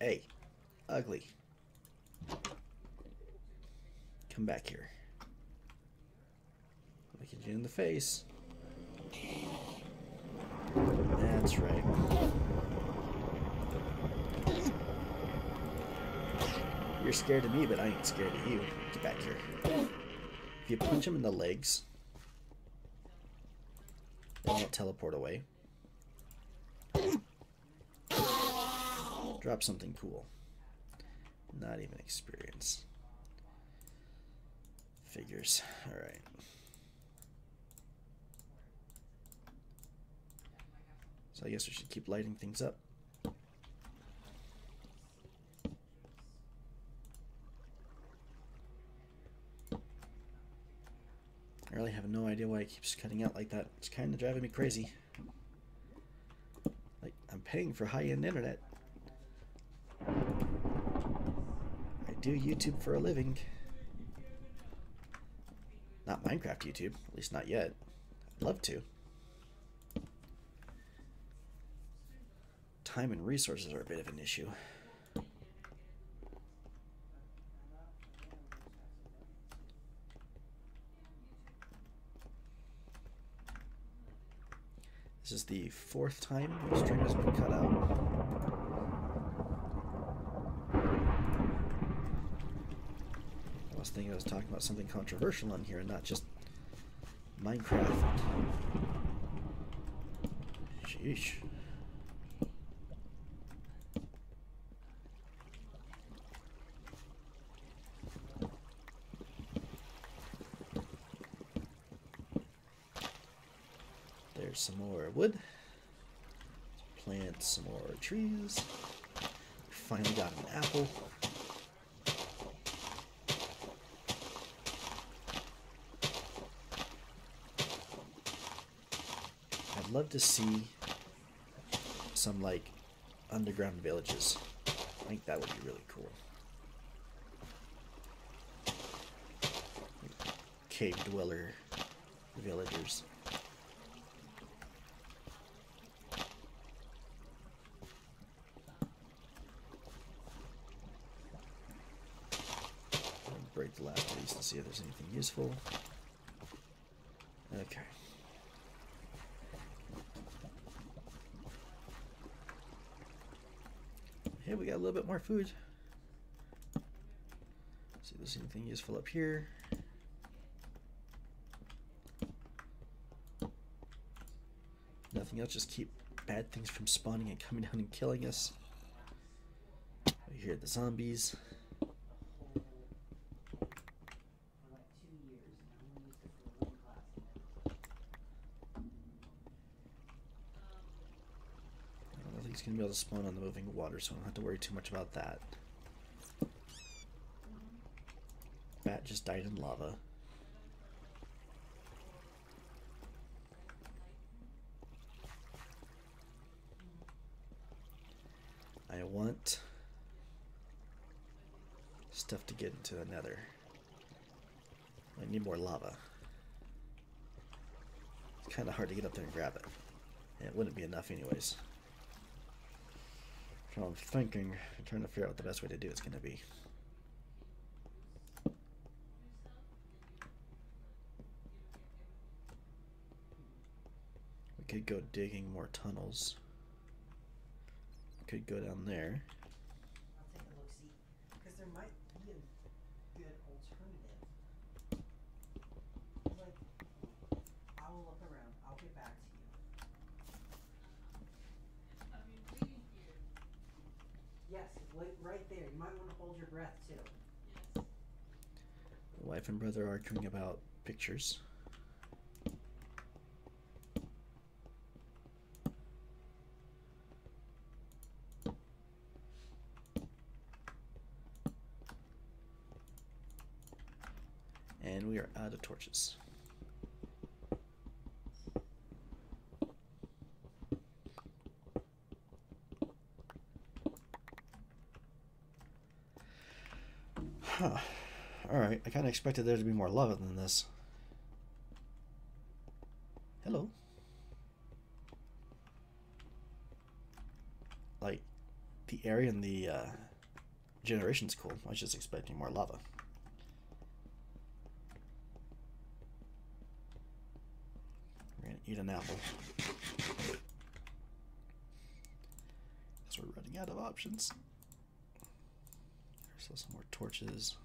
Hey, ugly. Come back here. Look at you in the face. That's right. You're scared of me, but I ain't scared of you. Get back here. If you punch him in the legs, they won't teleport away. Drop something cool. Not even experience. Figures. Alright. So I guess we should keep lighting things up. I really have no idea why it keeps cutting out like that. It's kind of driving me crazy. Like, I'm paying for high-end internet. I do YouTube for a living. Not Minecraft YouTube, at least not yet. I'd love to. Time and resources are a bit of an issue. This is the 4th time the stream has been cut out. thing I was talking about something controversial on here and not just Minecraft. Sheesh. There's some more wood. Plant some more trees. Finally got an apple. I'd love to see some like underground villages. I think that would be really cool. Cave dweller villagers. Break the last of these to see if there's anything useful. Okay. Hey, we got a little bit more food. See if there's anything useful up here. Nothing else, just keep bad things from spawning and coming down and killing us. We hear the zombies. He's going to be able to spawn on the moving water, so I don't have to worry too much about that. Bat just died in lava. I want stuff to get into the Nether. I need more lava. It's kind of hard to get up there and grab it. And it wouldn't be enough anyways. So I'm thinking, I'm trying to figure out what the best way to do it's going to be. We could go digging more tunnels. We could go down there. I'll take a look, see, because there might be a good alternative. Like, I will look around. I'll get back to you. Yes, right there. You might want to hold your breath too. Yes. The wife and brother arguing about pictures. And we are out of torches. Huh. Alright, I kind of expected there to be more lava than this. Hello. Like, the area in the generation's cool. I was just expecting more lava. We're gonna eat an apple. Because we're running out of options. So some more torches.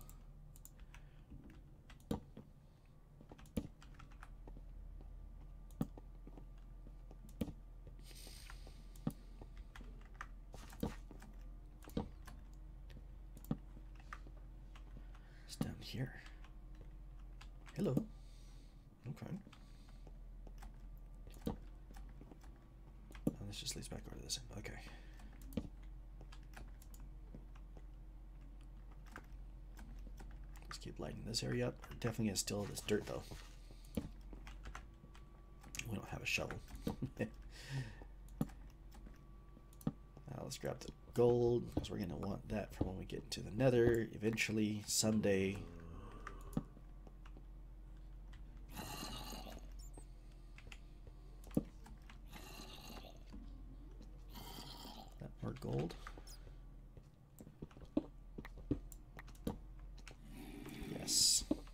It's down here. Hello. Okay. Oh, this just leads back over to this end. Okay. Keep lighting this area up. We're definitely gonna steal this dirt though. We don't have a shovel. Let's grab the gold because we're gonna want that for when we get into the Nether eventually, someday. That more gold.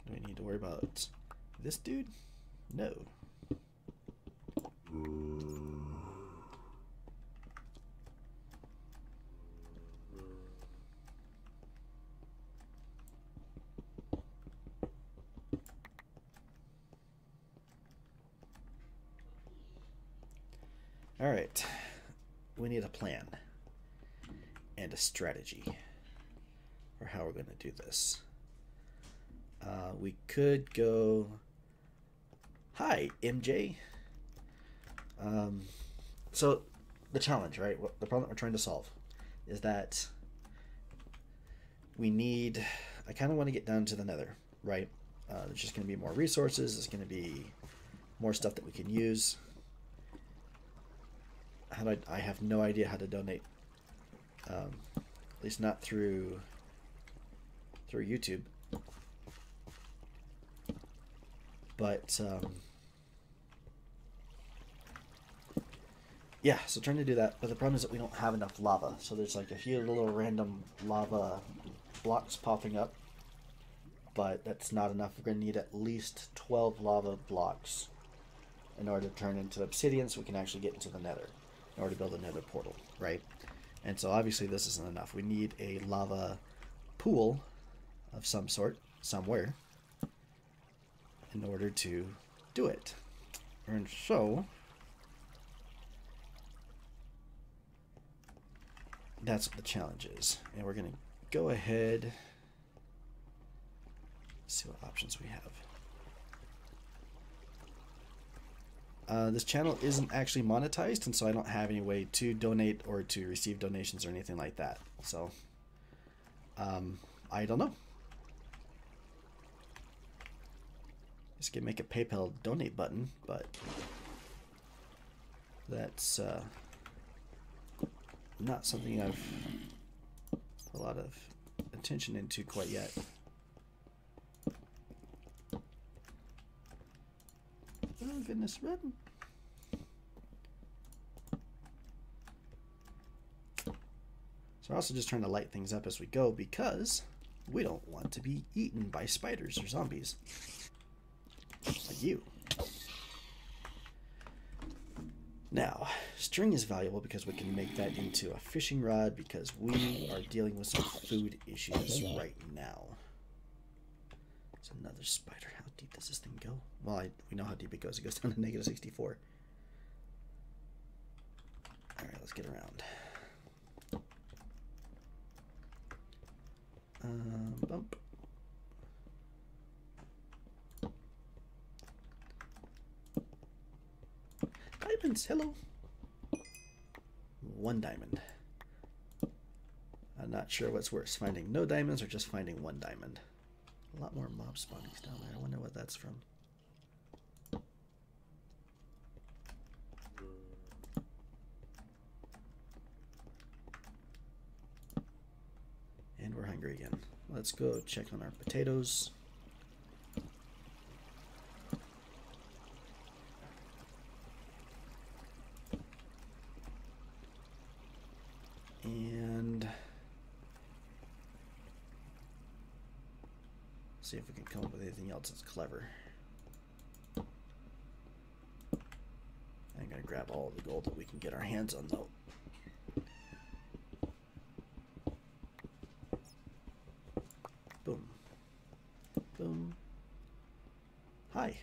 Do we need to worry about this dude? No. Alright. We need a plan and a strategy for how we're going to do this. We could go... Hi, MJ. So, the challenge, right? The problem that we're trying to solve is that we need... I kind of want to get down to the Nether, right? There's just going to be more resources. There's going to be more stuff that we can use. I have no idea how to donate. At least not through YouTube. But yeah, so trying to do that. But the problem is that we don't have enough lava. So there's like a few little random lava blocks popping up. But that's not enough. We're going to need at least 12 lava blocks in order to turn into obsidian so we can actually get into the Nether. In order to build a Nether portal, right? And so obviously this isn't enough. We need a lava pool of some sort, somewhere, in order to do it. And so that's what the challenge is. And we're going to go ahead, see what options we have. This channel isn't actually monetized, and so I don't have any way to donate or to receive donations or anything like that. So, I don't know. Just gonna make a PayPal donate button, but that's not something I've put a lot of attention into quite yet. Oh goodness, run. So we're also just trying to light things up as we go because we don't want to be eaten by spiders or zombies. Like you. Now, string is valuable because we can make that into a fishing rod because we are dealing with some food issues right now. It's another spider. How deep does this thing go? Well, we know how deep it goes. It goes down to -64. Alright, let's get around. Bump. Diamonds, hello. 1 diamond. I'm not sure what's worse, finding no diamonds or just finding 1 diamond. A lot more mob spawnings down there. I wonder what that's from. And we're hungry again. Let's go check on our potatoes. And see if we can come up with anything else that's clever. I'm gonna grab all the gold that we can get our hands on though. Boom. Boom. Hi.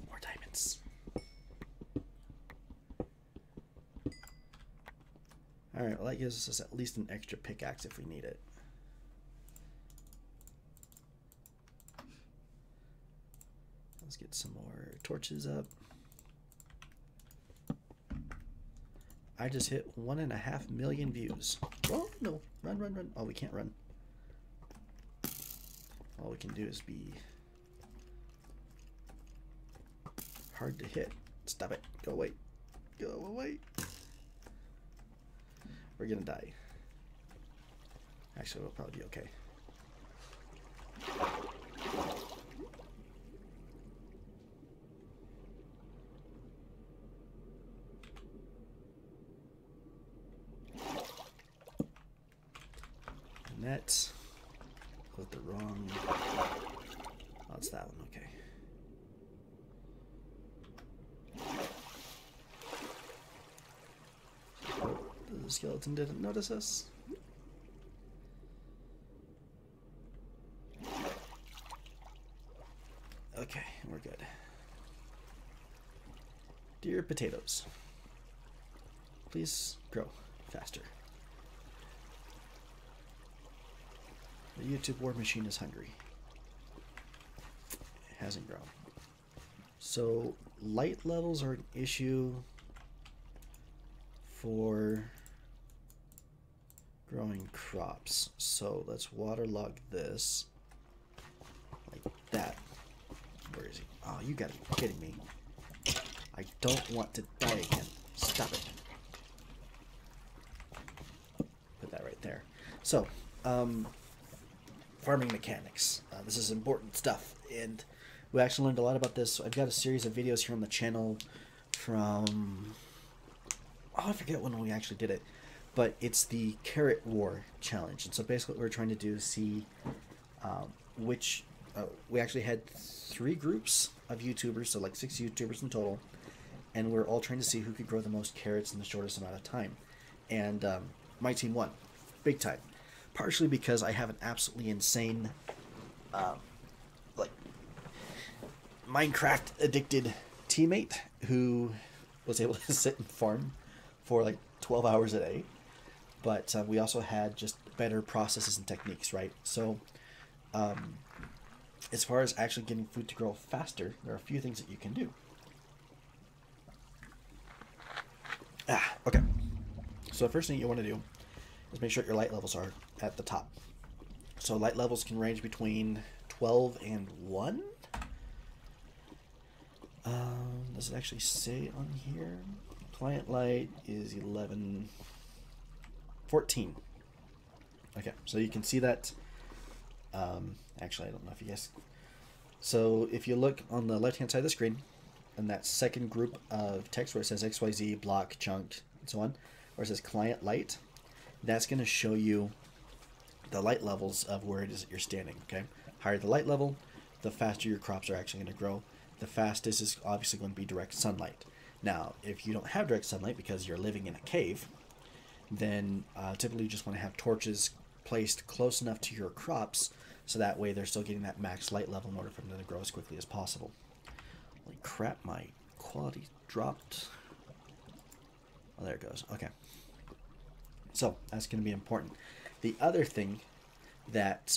More diamonds. Alright, well that gives us at least an extra pickaxe if we need it. Let's get some more torches up. I just hit 1.5 million views. Oh no, run, run, run. Oh, we can't run. All we can do is be hard to hit. Stop it. Go away. Go away. We're gonna die. Actually, we'll probably be okay. And that's with the wrong. Oh, it's that one. Okay. Oh, the skeleton didn't notice us. Okay, we're good. Dear potatoes, please grow faster. The YouTube war machine is hungry. It hasn't grown. So light levels are an issue for growing crops. So let's waterlog this like that. Where is he? Oh, you gotta be kidding me. I don't want to die again. Stop it. Put that right there. So, farming mechanics. This is important stuff, and we actually learned a lot about this. So I've got a series of videos here on the channel from... Oh, I forget when we actually did it. But it's the Carrot War Challenge. And so basically what we're trying to do is see which... we actually had 3 groups of YouTubers, so like 6 YouTubers in total. And we're all trying to see who could grow the most carrots in the shortest amount of time. And my team won. Big time. Partially because I have an absolutely insane... like Minecraft addicted teammate who was able to sit and farm for like 12 hours a day, but we also had just better processes and techniques, right? So as far as actually getting food to grow faster, there are a few things that you can do. Okay, so the first thing you want to do is make sure your light levels are at the top. So light levels can range between 12 and 1. Does it actually say on here? Client light is 11, 14. Okay, so you can see that. Actually, I don't know if you guys... So if you look on the left-hand side of the screen, in that second group of text where it says XYZ, block, chunk, and so on, where it says client light, that's going to show you the light levels of where it is that you're standing, okay? Higher the light level, the faster your crops are actually going to grow. The fastest is obviously going to be direct sunlight. Now, if you don't have direct sunlight because you're living in a cave, then typically you just want to have torches placed close enough to your crops so that way they're still getting that max light level in order for them to grow as quickly as possible. Holy crap, my quality dropped. Oh, there it goes. Okay. So, that's going to be important. The other thing that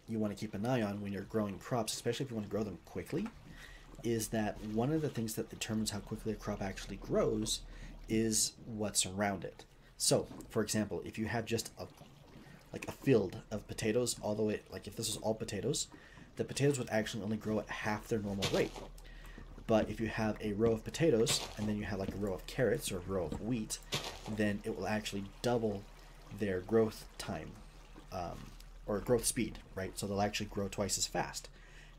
you want to keep an eye on when you're growing crops, especially if you want to grow them quickly, is that one of the things that determines how quickly a crop actually grows is what's around it. So, for example, if you have just a field of potatoes all the way, like if this was all potatoes, the potatoes would actually only grow at half their normal rate. But if you have a row of potatoes and then you have like a row of carrots or a row of wheat, then it will actually double their growth time or growth speed, right? So they'll actually grow twice as fast.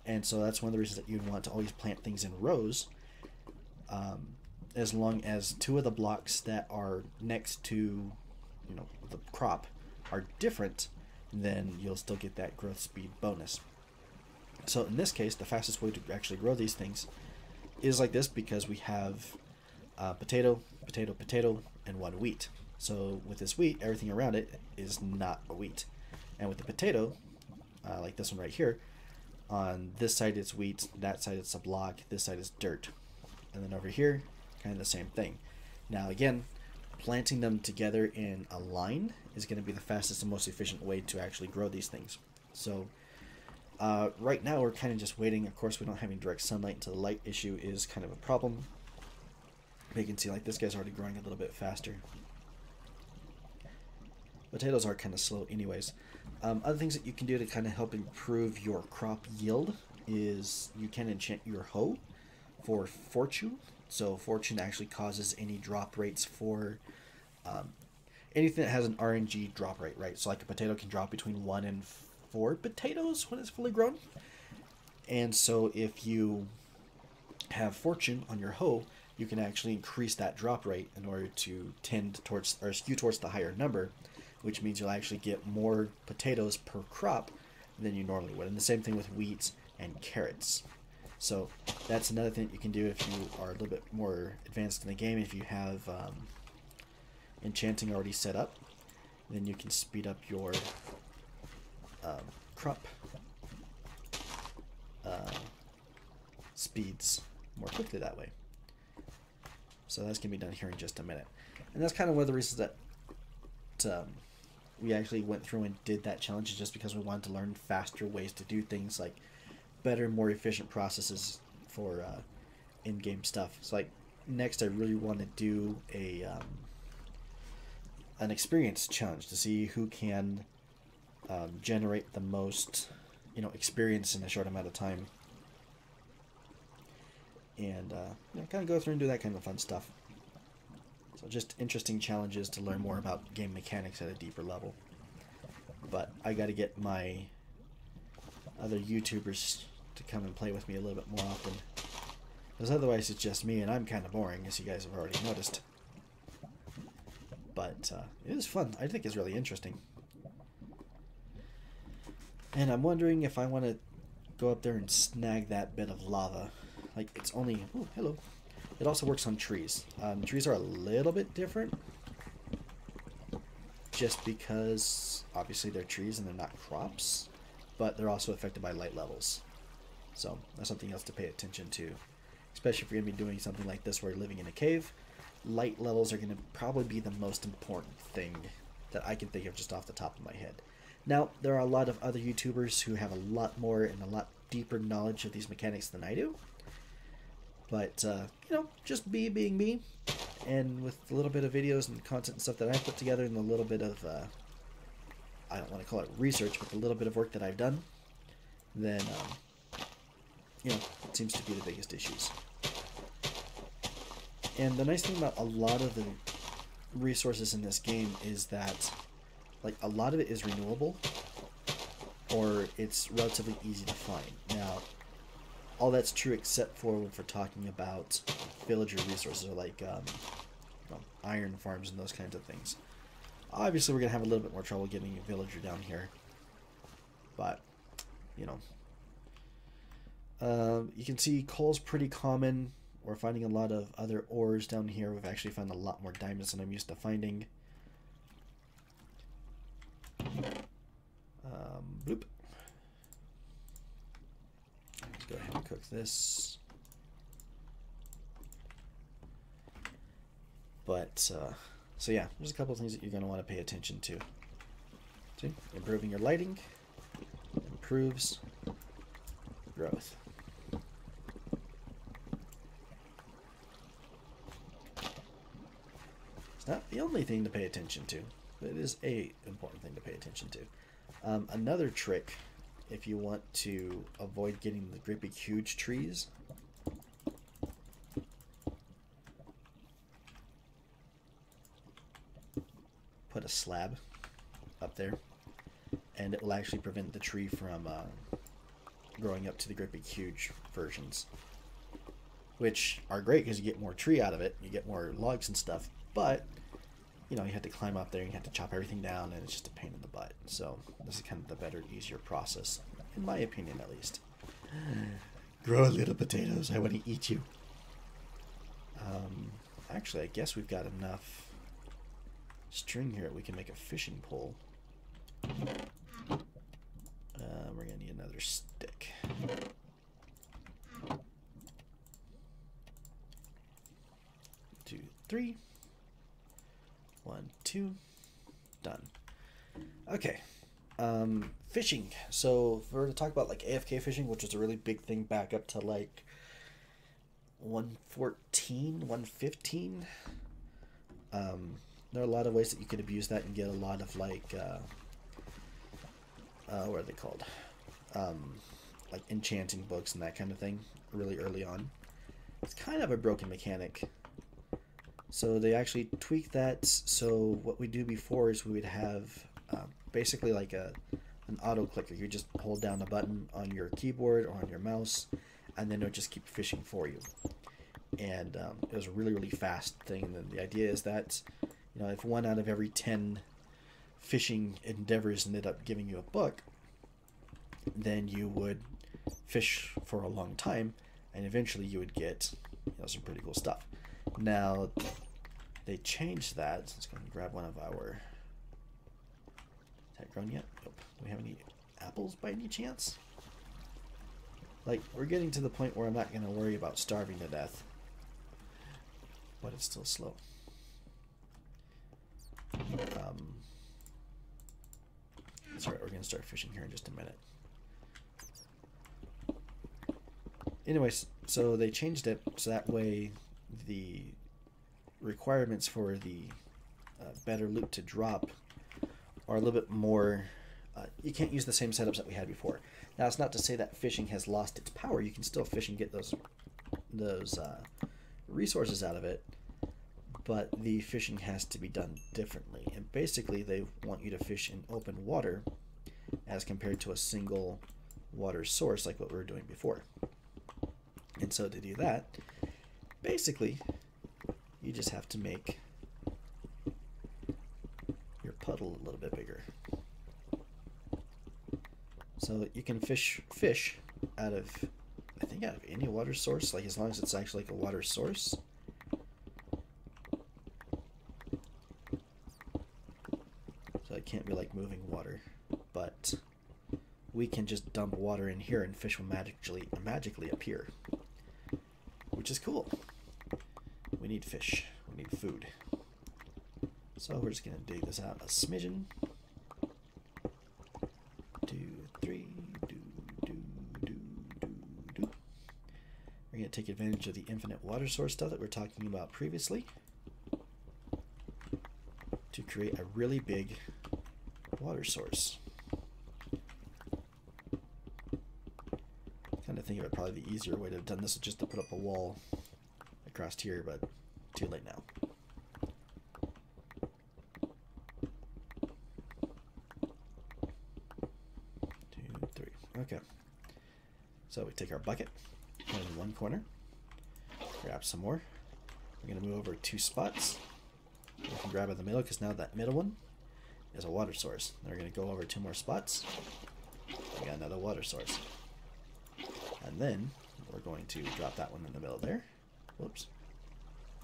And so that's one of the reasons that you'd want to always plant things in rows, as long as 2 of the blocks that are next to, the crop are different, then you'll still get that growth speed bonus. So in this case, the fastest way to actually grow these things is like this, because we have potato, potato, potato, and 1 wheat. So with this wheat, everything around it is not a wheat. And with the potato, like this one right here, on this side it's wheat, that side it's a block, this side is dirt. And then over here, kind of the same thing. Now again, planting them together in a line is going to be the fastest and most efficient way to actually grow these things. So right now we're kind of just waiting. Of course, we don't have any direct sunlight, so the light issue is kind of a problem. But you can see like this guy's already growing a little bit faster. Potatoes are kind of slow anyways. Other things that you can do to kind of help improve your crop yield is you can enchant your hoe for fortune. So fortune actually causes any drop rates for anything that has an RNG drop rate, right? So like a potato can drop between 1 and 4 potatoes when it's fully grown. And so if you have fortune on your hoe, you can actually increase that drop rate in order to tend towards or skew towards the higher number, which means you'll actually get more potatoes per crop than you normally would. And the same thing with wheat and carrots. So that's another thing you can do if you are a little bit more advanced in the game. If you have enchanting already set up, then you can speed up your crop speeds more quickly that way. So that's going to be done here in just a minute. And that's kind of one of the reasons that we actually went through and did that challenge, is just because we wanted to learn faster ways to do things, like better, more efficient processes for in-game stuff. So like next I really want to do an experience challenge to see who can generate the most experience in a short amount of time, and kind of go through and do that kind of fun stuff. So just interesting challenges to learn more about game mechanics at a deeper level. But I got to get my other YouTubers to come and play with me a little bit more often, because otherwise it's just me and I'm kind of boring, as you guys have already noticed. But it is fun. I think it's really interesting. And I'm wondering if I want to go up there and snag that bit of lava. Like, it's only... Oh, hello. It also works on trees. Trees are a little bit different, just because obviously they're trees and they're not crops, but they're also affected by light levels. So that's something else to pay attention to, especially if you're going to be doing something like this where you're living in a cave. Light levels are going to probably be the most important thing that I can think of just off the top of my head. Now, there are a lot of other YouTubers who have a lot more and a lot deeper knowledge of these mechanics than I do. But, just me being me, and with a little bit of videos and content and stuff that I put together, and a little bit of, I don't want to call it research, but a little bit of work that I've done, then, it seems to be the biggest issues. And the nice thing about a lot of the resources in this game is that, like, a lot of it is renewable, or it's relatively easy to find. Now, all that's true except for if we're talking about villager resources, or like iron farms and those kinds of things. Obviously, we're going to have a little bit more trouble getting a villager down here. But, you can see coal's pretty common. We're finding a lot of other ores down here. We've actually found a lot more diamonds than I'm used to finding. Bloop. Let's go ahead and cook this. But, so yeah, there's a couple of things that you're going to want to pay attention to. See, improving your lighting improves growth. It's not the only thing to pay attention to, but it is an important thing to pay attention to. Another trick, if you want to avoid getting the great big huge trees, put a slab up there, and it will actually prevent the tree from growing up to the great big huge versions, which are great because you get more tree out of it, you get more logs and stuff, but you have to climb up there and you have to chop everything down, and it's just a pain in the butt. So this is kind of the better, easier process, in my opinion at least. Grow little potatoes, I want to eat you. Actually, I guess we've got enough string here that we can make a fishing pole. We're going to need another stick. 2, 3. 1, 2. Done. Okay. Fishing. So if we were to talk about like AFK fishing, which is a really big thing back up to like 1.14, 1.15. There are a lot of ways that you could abuse that and get a lot of like what are they called? Like enchanting books and that kind of thing really early on. It's kind of a broken mechanic. So they actually tweaked that. So what we do before is we would have basically like an auto clicker. You just hold down a button on your keyboard or on your mouse, and then it'll just keep fishing for you. And it was a really, really fast thing. And then the idea is that, if 1 out of every 10 fishing endeavors ended up giving you a book, then you would fish for a long time, and eventually you would get some pretty cool stuff. Now, they changed that. So let's go and grab one of our... Is that grown yet? Nope. Do we have any apples by any chance? Like, we're getting to the point where I'm not going to worry about starving to death. but it's still slow. That's right, we're going to start fishing here in just a minute. Anyways, so they changed it so that way the requirements for the better loot to drop are a little bit more. You can't use the same setups that we had before. Now, it's not to say that fishing has lost its power. You can still fish and get those resources out of it, but the fishing has to be done differently. And basically, they want you to fish in open water as compared to a single water source like what we were doing before. And so to do that, basically, you just have to make your puddle a little bit bigger. So you can fish out of, I think, out of any water source, like as long as it's actually like a water source. So it can't be like moving water, but we can just dump water in here and fish will magically appear, which is cool. We need fish. We need food. So we're just going to dig this out a smidgen. 2, 3, We're going to take advantage of the infinite water source stuff that we were talking about previously to create a really big water source. Kind of think of it, probably the easier way to have done this is just to put up a wall across here, but too late now. Two, three. Okay. So we take our bucket, put it in one corner, grab some more. We're going to move over 2 spots. We can grab in the middle because now that middle one is a water source. Then we're going to go over 2 more spots. We got another water source. And then we're going to drop that one in the middle there. Whoops.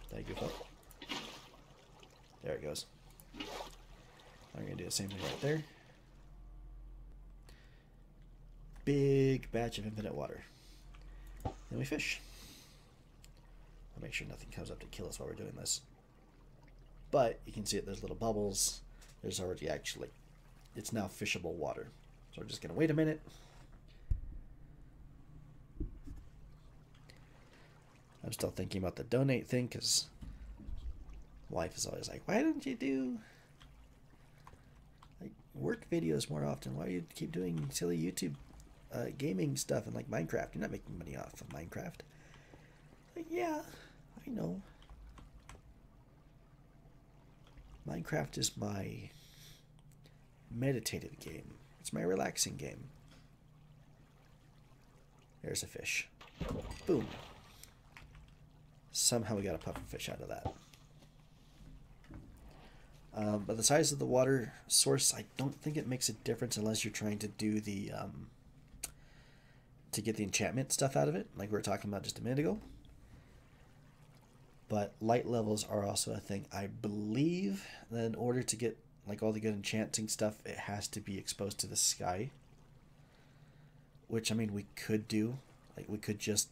Did I goof up? There it goes. I'm going to do the same thing right there. Big batch of infinite water. Then we fish. I'll make sure nothing comes up to kill us while we're doing this. But you can see that there's little bubbles. There's already actually, it's now fishable water. So we're just going to wait a minute. I'm still thinking about the donate thing because wife is always like, why don't you do like work videos more often? Why do you keep doing silly YouTube gaming stuff and like Minecraft? You're not making money off of Minecraft. Like, yeah, I know. Minecraft is my meditative game. It's my relaxing game. There's a fish. Boom. Somehow we got a pufferfish out of that. But the size of the water source, I don't think it makes a difference unless you're trying to do the to get the enchantment stuff out of it, like we were talking about just a minute ago. But light levels are also a thing. I believe that in order to get like all the good enchanting stuff, it has to be exposed to the sky. Which, I mean, we could do. Like, we could just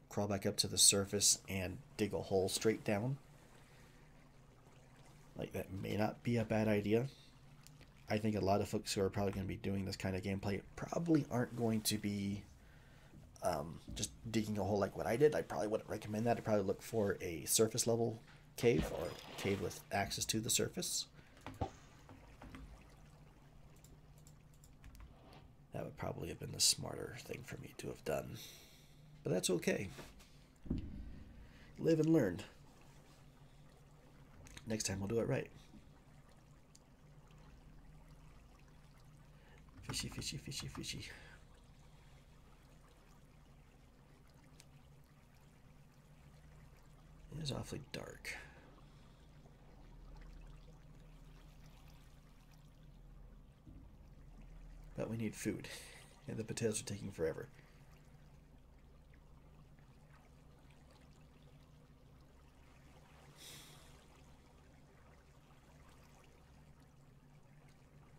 crawl back up to the surface and dig a hole straight down. Like, that may not be a bad idea. I think a lot of folks who are probably going to be doing this kind of gameplay probably aren't going to be just digging a hole like what I did. I probably wouldn't recommend that. I'd probably look for a surface level cave or cave with access to the surface. That would probably have been the smarter thing for me to have done. But that's okay. Live and learn. Next time we'll do it right. Fishy, fishy, fishy, fishy. It is awfully dark. But we need food, and the potatoes are taking forever.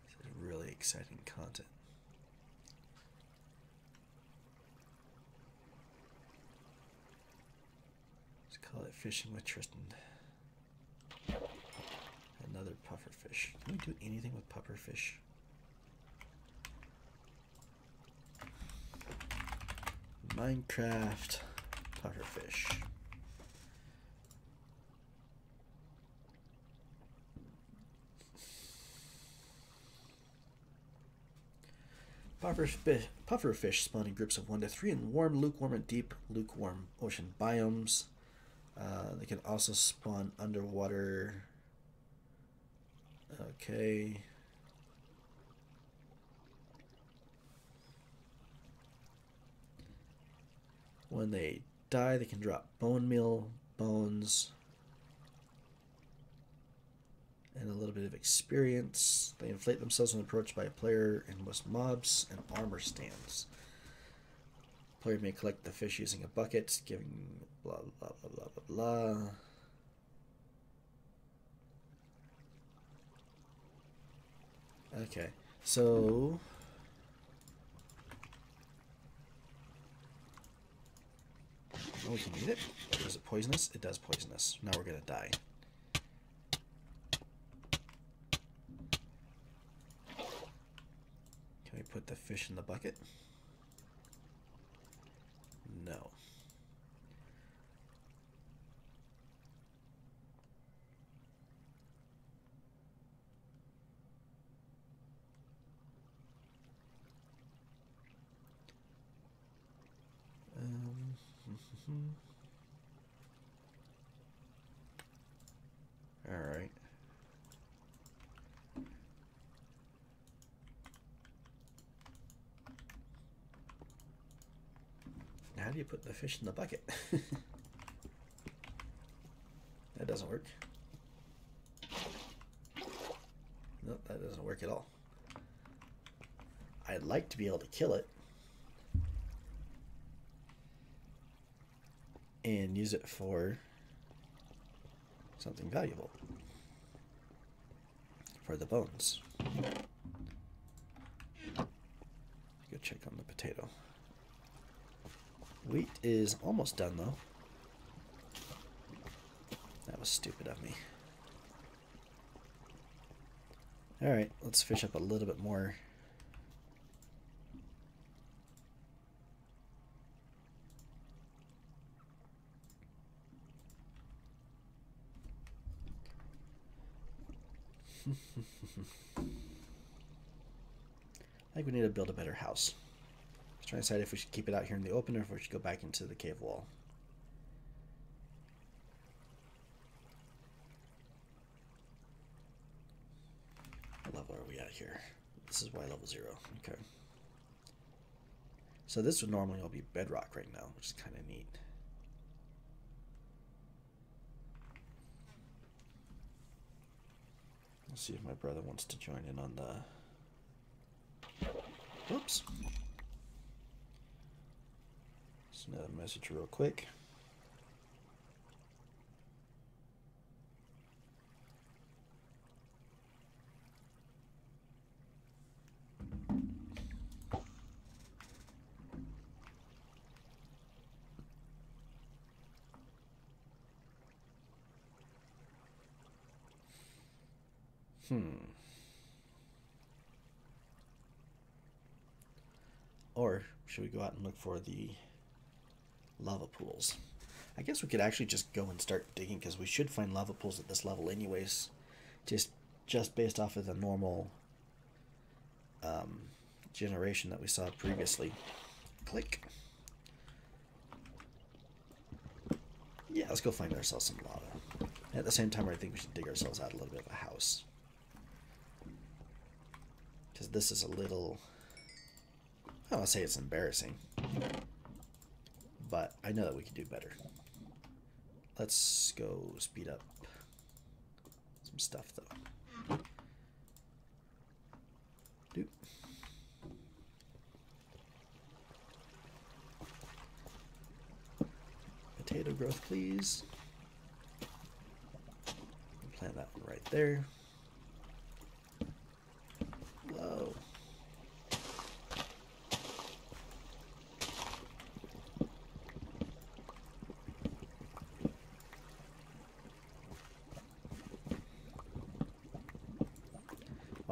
This is really exciting content. Let's call it Fishing with Tristan. Another pufferfish. Can we do anything with pufferfish? Minecraft pufferfish. Pufferfish spawn in groups of 1 to 3 in warm, lukewarm, and deep lukewarm ocean biomes. They can also spawn underwater. Okay. When they die, they can drop bone meal, bones, and a little bit of experience. They inflate themselves when approached by a player in most mobs and armor stands. Player may collect the fish using a bucket, giving blah blah blah blah blah blah. Okay, so oh, we can eat it. Is it poisonous? It does poisonous. Now we're gonna die. Can we put the fish in the bucket? No. All right. How do you put the fish in the bucket? That doesn't work. Nope, that doesn't work at all. I'd like to be able to kill it and use it for something valuable. For the bones. Go check on the potato. Wheat is almost done though. That was stupid of me. Alright, let's fish up a little bit more. I think we need to build a better house. Let's try to decide if we should keep it out here in the open or if we should go back into the cave wall. What level are we at here? This is Y level 0. Okay. So this would normally all be bedrock right now, which is kind of neat. Let's see if my brother wants to join in on the... Whoops. Send a message real quick. Or should we go out and look for the lava pools? I guess we could actually just go and start digging because we should find lava pools at this level anyways. Just based off of the normal generation that we saw previously. Click. Yeah, let's go find ourselves some lava. At the same time, I think we should dig ourselves out a little bit of a house. Because this is a little... I don't want to say it's embarrassing. But I know that we can do better. Let's go speed up some stuff, though. Doop. Potato growth, please. Plant that one right there. Whoa.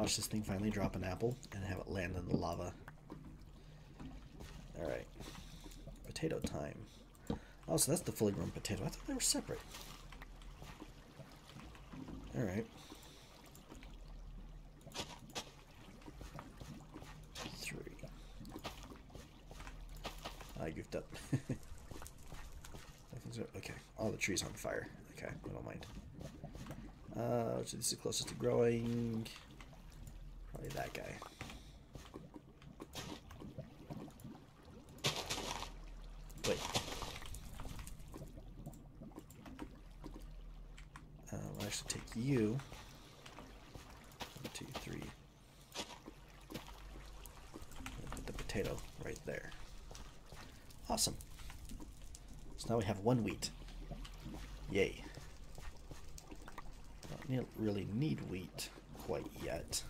Watch this thing finally drop an apple and have it land in the lava. Alright. Potato time. Oh, so that's the fully grown potato. I thought they were separate. Alright. 3. I goofed up. Okay, all the trees on fire. Okay, I don't mind. So this is closest to growing. Probably that guy. Wait. I'll actually take you. 1, 2, 3. Put the potato right there. Awesome. So now we have 1 wheat. Yay. Don't really need wheat quite yet.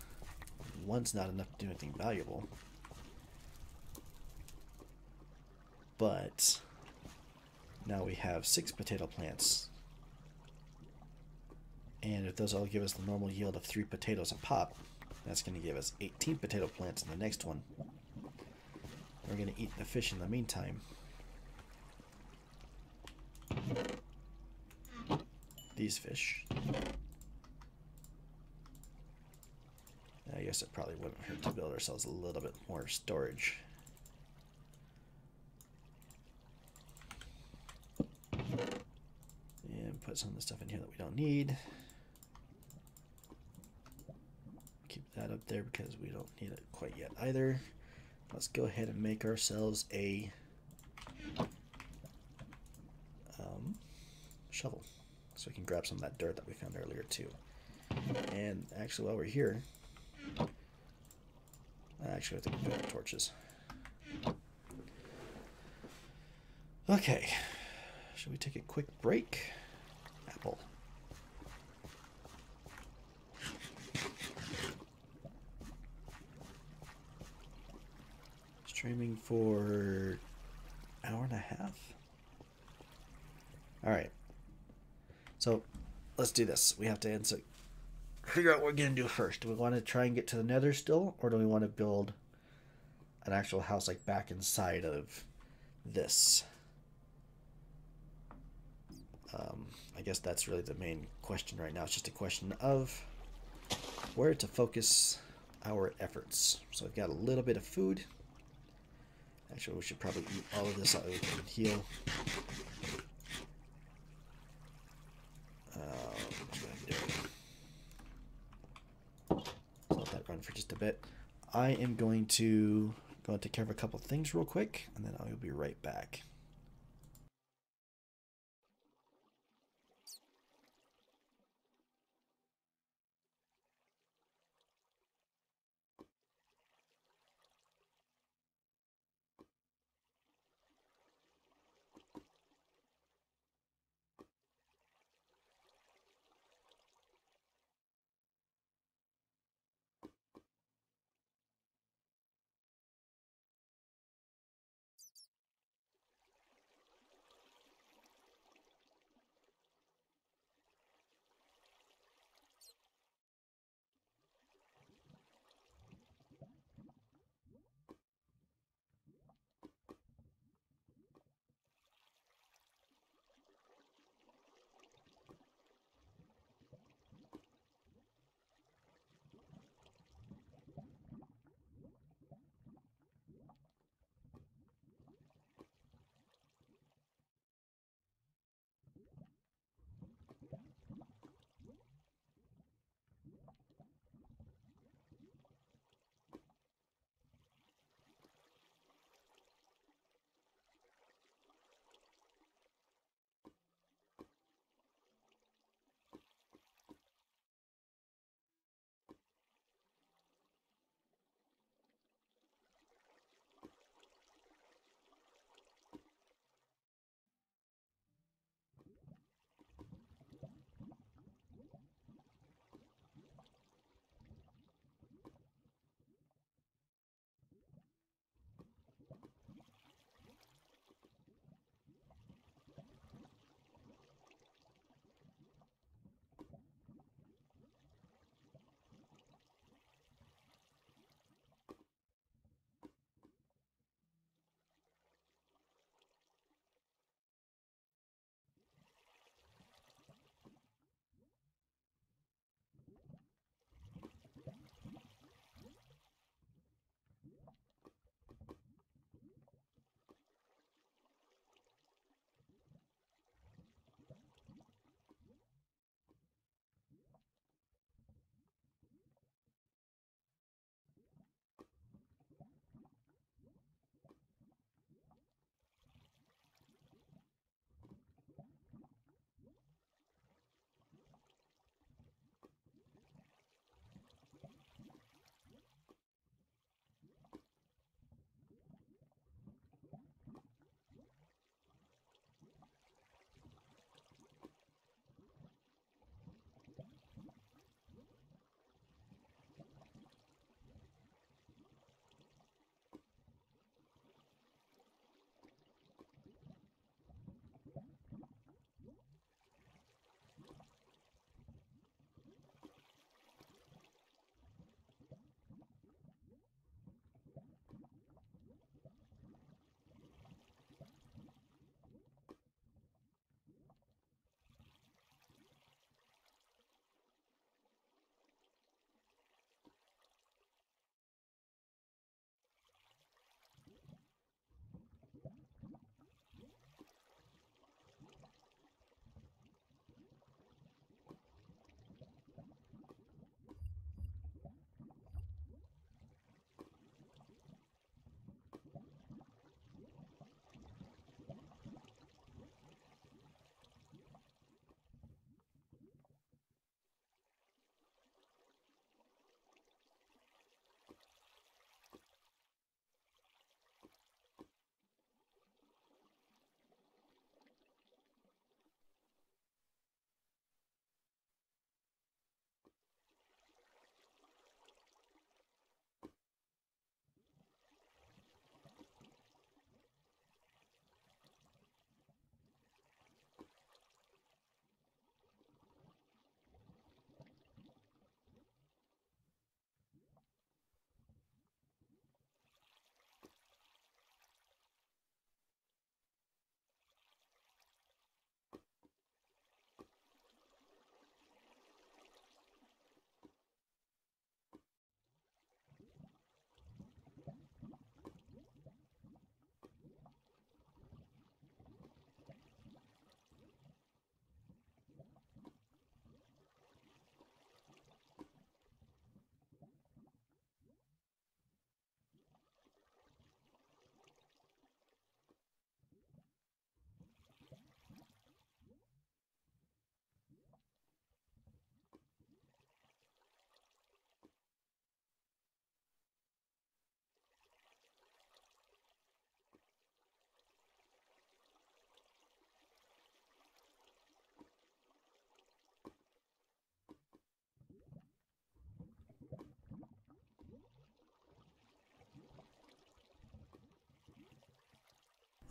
1's not enough to do anything valuable. But now we have 6 potato plants. And if those all give us the normal yield of 3 potatoes a pop, that's going to give us 18 potato plants in the next one. We're going to eat the fish in the meantime. These fish. I guess it probably wouldn't hurt to build ourselves a little bit more storage. And put some of the stuff in here that we don't need. Keep that up there because we don't need it quite yet either. Let's go ahead and make ourselves a shovel so we can grab some of that dirt that we found earlier too. And actually, while we're here, actually, I think we have torches. Okay, should we take a quick break? Apple. Streaming for an hour and a half. All right. So let's do this. We have to figure out what we're going to do first. Do we want to try and get to the Nether still, or do we want to build an actual house like back inside of this? I guess that's really the main question right now. It's just a question of where to focus our efforts. So I've got a little bit of food. Actually, we should probably eat all of this so we can heal. Let that run for just a bit. I am going to go and take care of a couple things real quick, and then I will be right back.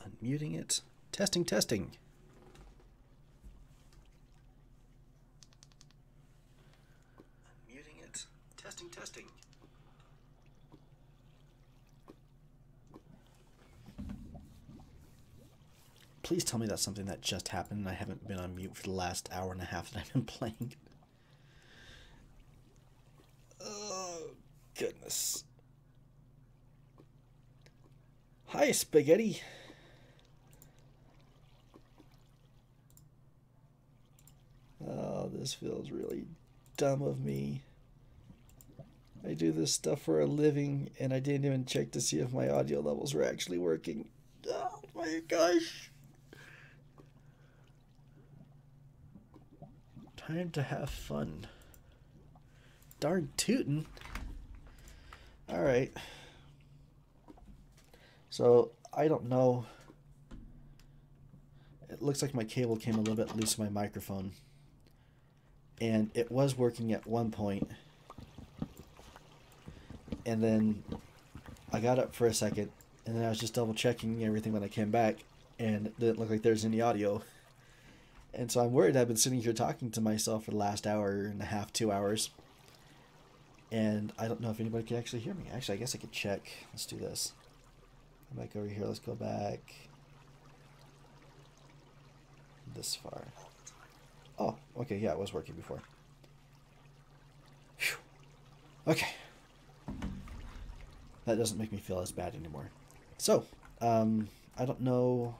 Unmuting it. Testing, testing. Unmuting it. Testing, testing. Please tell me that's something that just happened and I haven't been on mute for the last hour and a half that I've been playing. Oh, goodness. Hi, Spaghetti. Oh, this feels really dumb of me. I do this stuff for a living and I didn't even check to see if my audio levels were actually working. Oh my gosh. Time to have fun. Darn tootin'. Alright. So, I don't know. It looks like my cable came a little bit loose in my microphone. And it was working at one point. And then I got up for a second. And then I was just double checking everything when I came back. And it didn't look like there's any audio. And so I'm worried. I've been sitting here talking to myself for the last hour and a half, 2 hours. And I don't know if anybody can actually hear me. Actually, I guess I could check. Let's do this. Come back over here. Let's go back this far. Oh, okay. Yeah, it was working before. Whew. Okay. That doesn't make me feel as bad anymore. So, I don't know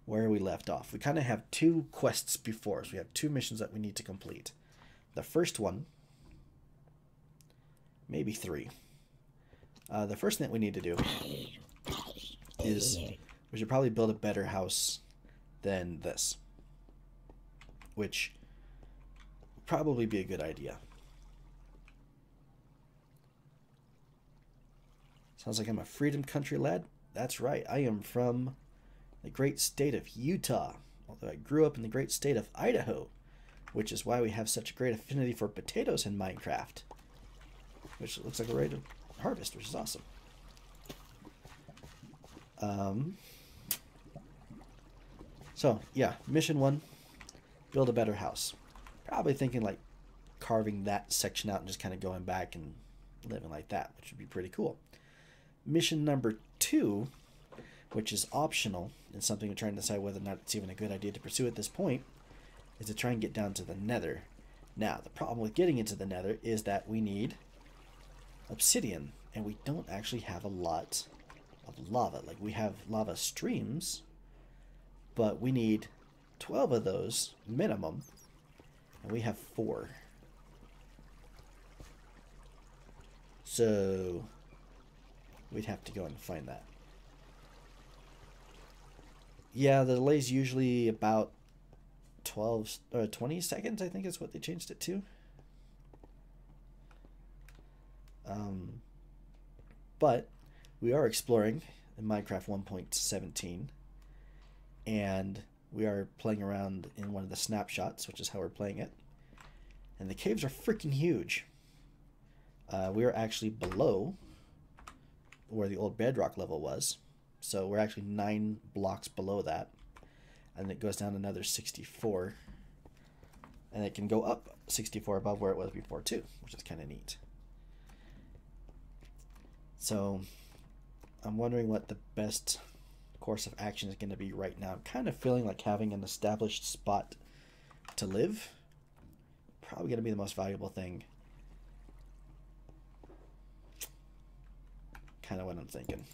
where we left off. We kind of have two quests before us. We have two missions that we need to complete. The first one, maybe three. The first thing that we need to do is we should probably build a better house than this, which would probably be a good idea. Sounds like I'm a Freedom Country lad. That's right. I am from the great state of Utah, although I grew up in the great state of Idaho, which is why we have such a great affinity for potatoes in Minecraft, which looks like we're ready to harvest, which is awesome. So, yeah, mission one, build a better house. Probably thinking like carving that section out and just kind of going back and living like that, which would be pretty cool. Mission number two, which is optional and something we're trying to decide whether or not it's even a good idea to pursue at this point, is to try and get down to the Nether. Now, the problem with getting into the Nether is that we need obsidian, and we don't actually have a lot of lava. Like, we have lava streams, but we need 12 of those minimum, and we have 4. So we'd have to go and find that. Yeah, the delay's usually about 12 or 20 seconds, I think is what they changed it to. But we are exploring in Minecraft 1.17, and we are playing around in one of the snapshots, which is how we're playing it. And the caves are freaking huge. We are actually below where the old bedrock level was. So we're actually 9 blocks below that. And it goes down another 64. And it can go up 64 above where it was before too, which is kind of neat. So I'm wondering what the best course of action is going to be right now. I'm kind of feeling like having an established spot to live. Probably going to be the most valuable thing. Kind of what I'm thinking.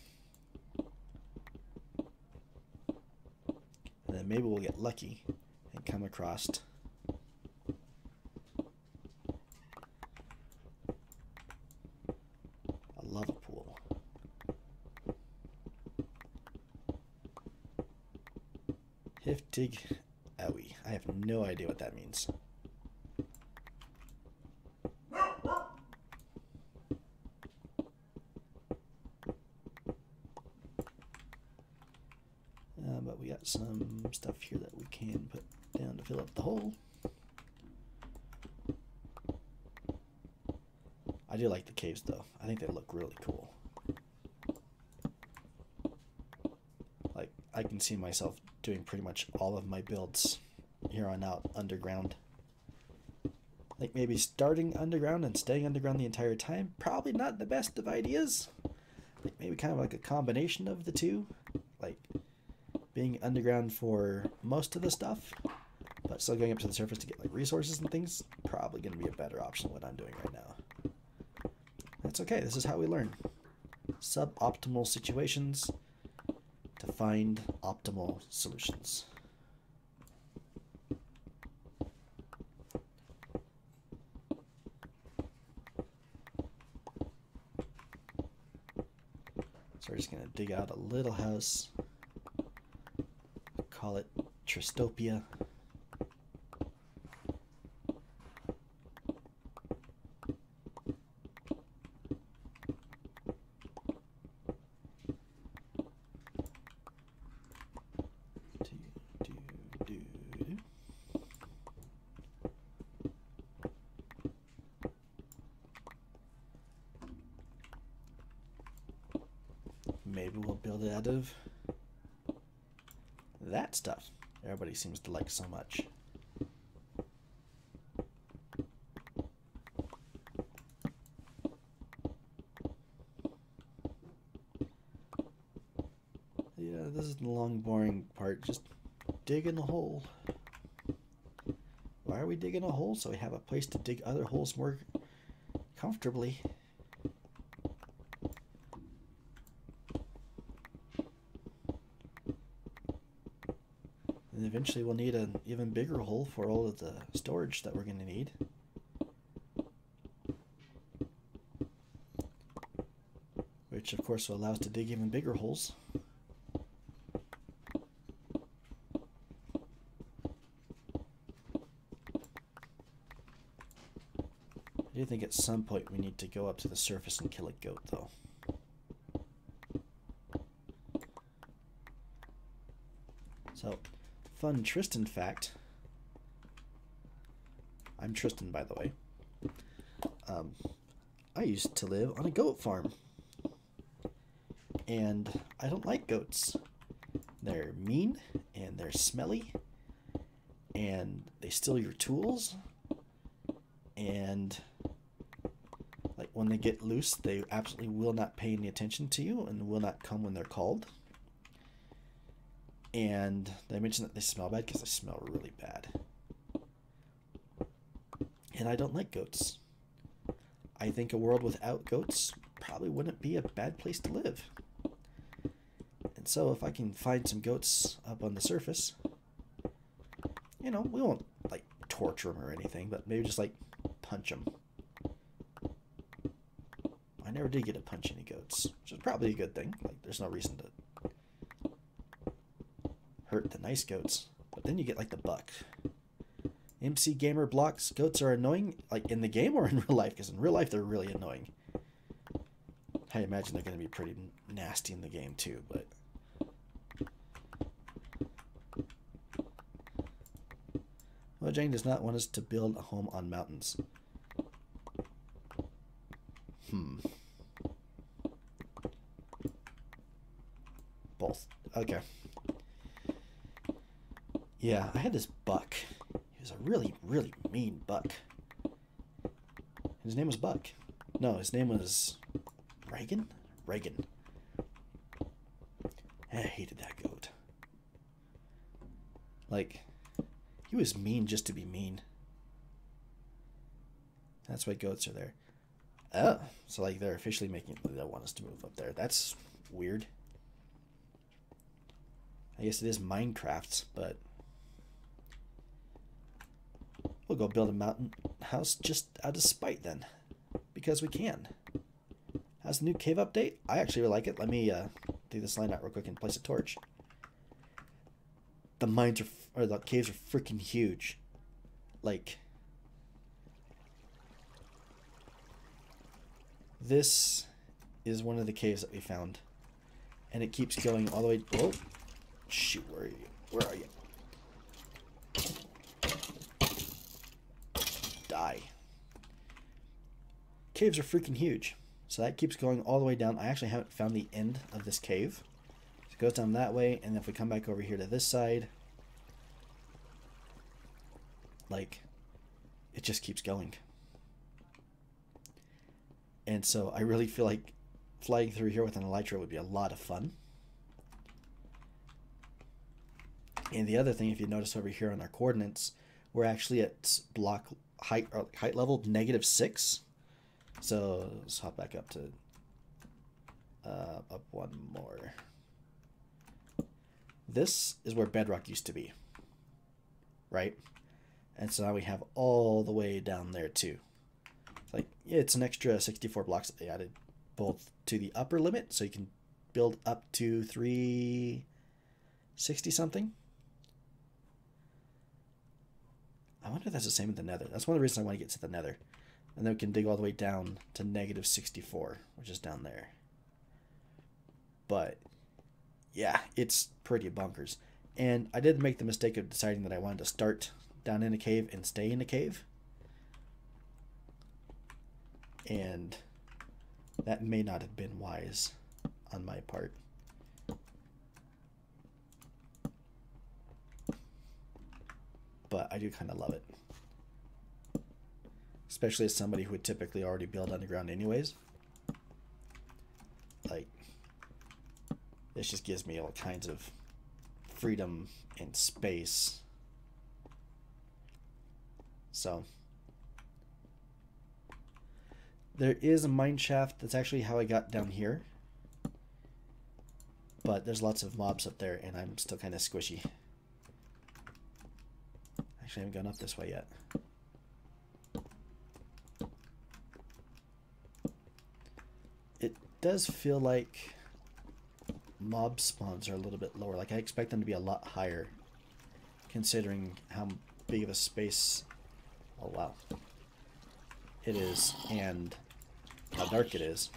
And then maybe we'll get lucky and come across a lava pool. Hiftig Owie. I have no idea what that means. But we got some stuff here that we can put down to fill up the hole. I do like the caves though. I think they look really cool. can see myself doing pretty much all of my builds here on out underground. Like maybe starting underground and staying underground the entire time. Probably not the best of ideas. Like maybe kind of like a combination of the two. Like being underground for most of the stuff, but still going up to the surface to get like resources and things. Probably going to be a better option than what I'm doing right now. That's okay. This is how we learn. Suboptimal situations to find optimal solutions. So we're just going to dig out a little house. Call it Tristopia. Maybe we'll build it out of that stuff everybody seems to like so much. Yeah, this is the long, boring part. Just digging a hole. Why are we digging a hole? So we have a place to dig other holes more comfortably. And eventually we'll need an even bigger hole for all of the storage that we're going to need. Which of course will allow us to dig even bigger holes. I do think at some point we need to go up to the surface and kill a goat though. So, fun Tristan fact. I'm Tristan, by the way. I used to live on a goat farm. And I don't like goats. They're mean, and they're smelly, and they steal your tools, and like when they get loose, they absolutely will not pay any attention to you and will not come when they're called. And they mention that they smell bad because they smell really bad. And I don't like goats. I think a world without goats probably wouldn't be a bad place to live. And so if I can find some goats up on the surface, you know, we won't like torture them or anything, but maybe just like punch them. I never did get to punch any goats, which is probably a good thing. Like there's no reason to hurt the nice goats, but then you get like the buck. MC Gamer blocks goats are annoying, like in the game or in real life, because in real life they're really annoying. I imagine they're going to be pretty nasty in the game too, but Mojang does not want us to build a home on mountains. Both. Okay. Yeah, I had this buck. He was a really, really mean buck. His name was Buck. No, his name was Reagan? Reagan. I hated that goat. Like, he was mean just to be mean. That's why goats are there. Oh, so like they're officially making, they want us to move up there. That's weird. I guess it is Minecraft, but we'll go build a mountain house just out of spite then, because we can. How's the new cave update? I actually really like it. Let me do this line out real quick and place a torch. The mines are, or the caves are freaking huge. Like, this is one of the caves that we found, and it keeps going all the way. Oh, shoot! Where are you? Where are you? Die. Caves are freaking huge, so that keeps going all the way down. I actually haven't found the end of this cave. it goes down that way, and if we come back over here to this side, like, it just keeps going. And so I really feel like flying through here with an elytra would be a lot of fun. And the other thing, if you notice over here on our coordinates, we're actually at block height level -6. So let's hop back up to up one more. This is where bedrock used to be, right? And so now we have all the way down there too. Like, yeah, it's an extra 64 blocks that they added, both to the upper limit, so you can build up to 360 something. I wonder if that's the same in the Nether. That's one of the reasons I want to get to the Nether. And then we can dig all the way down to -64, which is down there. But yeah, it's pretty bonkers. And I did make the mistake of deciding that I wanted to start down in a cave and stay in a cave. And that may not have been wise on my part. But I do kind of love it. Especially as somebody who would typically already build underground anyways. Like, this just gives me all kinds of freedom and space. So, there is a mine shaft. That's actually how I got down here. But there's lots of mobs up there, and I'm still kind of squishy. Actually, I haven't gone up this way yet. It does feel like mob spawns are a little bit lower. Like, I expect them to be a lot higher, considering how big of a space, oh wow, it is, and how dark it is.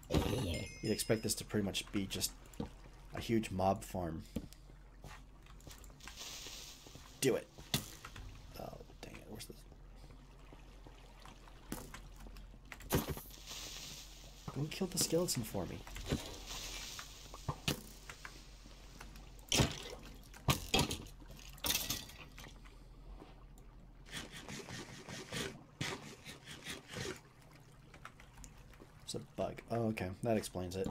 You'd expect this to pretty much be just a huge mob farm. Do it. Oh, dang it. Where's this? Go kill the skeleton for me. It's a bug. Oh, okay. That explains it.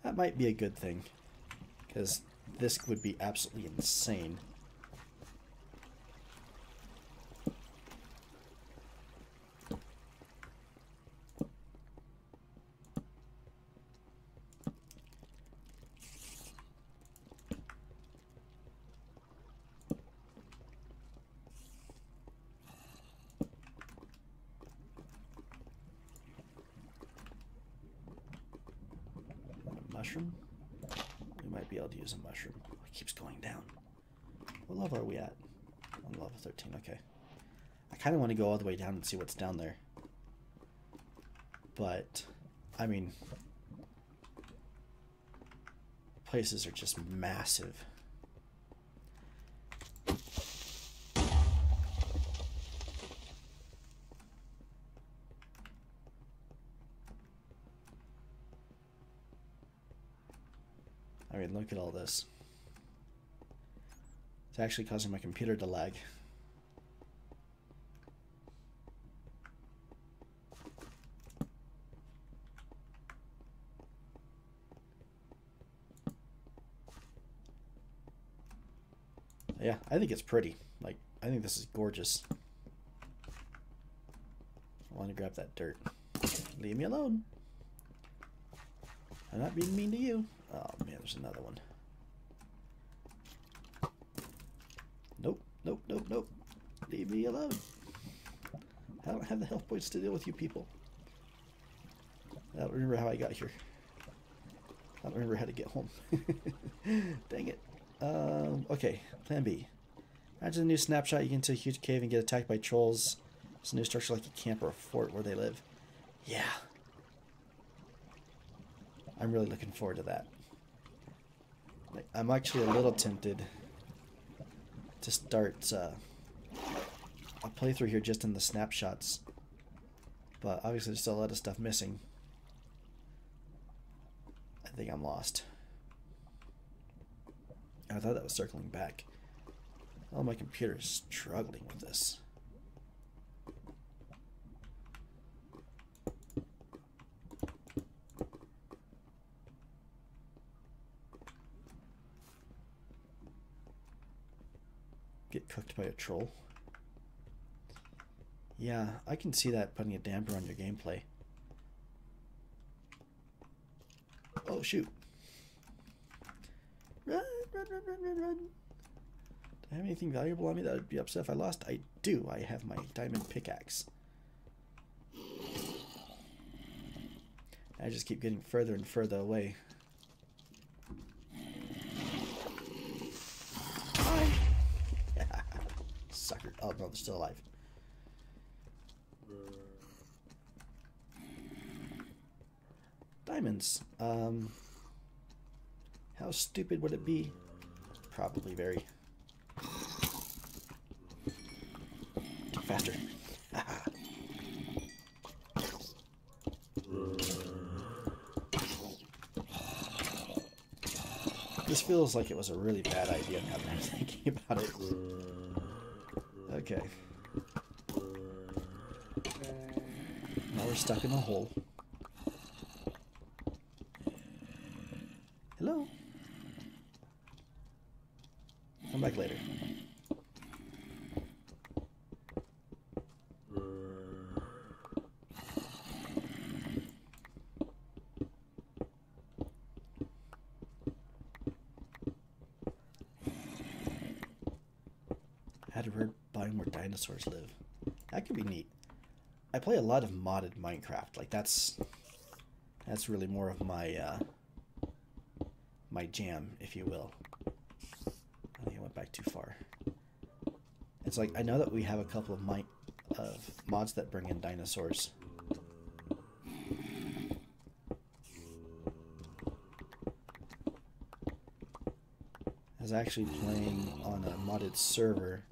That might be a good thing, because this would be absolutely insane. Mushroom? We might be able to use a mushroom. Oh, it keeps going down. What level are we at? On level 13, okay. I kind of want to go all the way down and see what's down there. But, I mean, places are just massive. I mean, look at all this. It's actually causing my computer to lag. Yeah, I think it's pretty. Like, I think this is gorgeous. I want to grab that dirt. Leave me alone. I'm not being mean to you. Oh man, there's another one. Nope, nope, nope, nope. Leave me alone. I don't have the health points to deal with you people. I don't remember how I got here. I don't remember how to get home. Dang it. Okay, plan B. Imagine a new snapshot. You get into a huge cave and get attacked by trolls. It's a new structure like a camp or a fort where they live. Yeah. I'm really looking forward to that. Like, I'm actually a little tempted to start a playthrough here just in the snapshots. But obviously there's still a lot of stuff missing. think I'm lost. I thought that was circling back. Oh, my computer is struggling with this. Get cooked by a troll. Yeah, I can see that putting a damper on your gameplay. Oh, shoot. Run, run, run, run, run, run. Do I have anything valuable on me that would be upset if I lost? I do. I have my diamond pickaxe. I just keep getting further and further away. Bye. Sucker. Oh, no, they're still alive. Diamonds. How stupid would it be? Probably very. Get faster. This feels like it was a really bad idea now that I'm thinking about it. Okay. Now we're stuck in a hole. Hello? Come back later. Had a rare biome where dinosaurs live. That could be neat. I play a lot of modded Minecraft. Like that's really more of my my jam, if you will. I think I went back too far. It's like I know that we have a couple of mods that bring in dinosaurs. I was actually playing on a modded server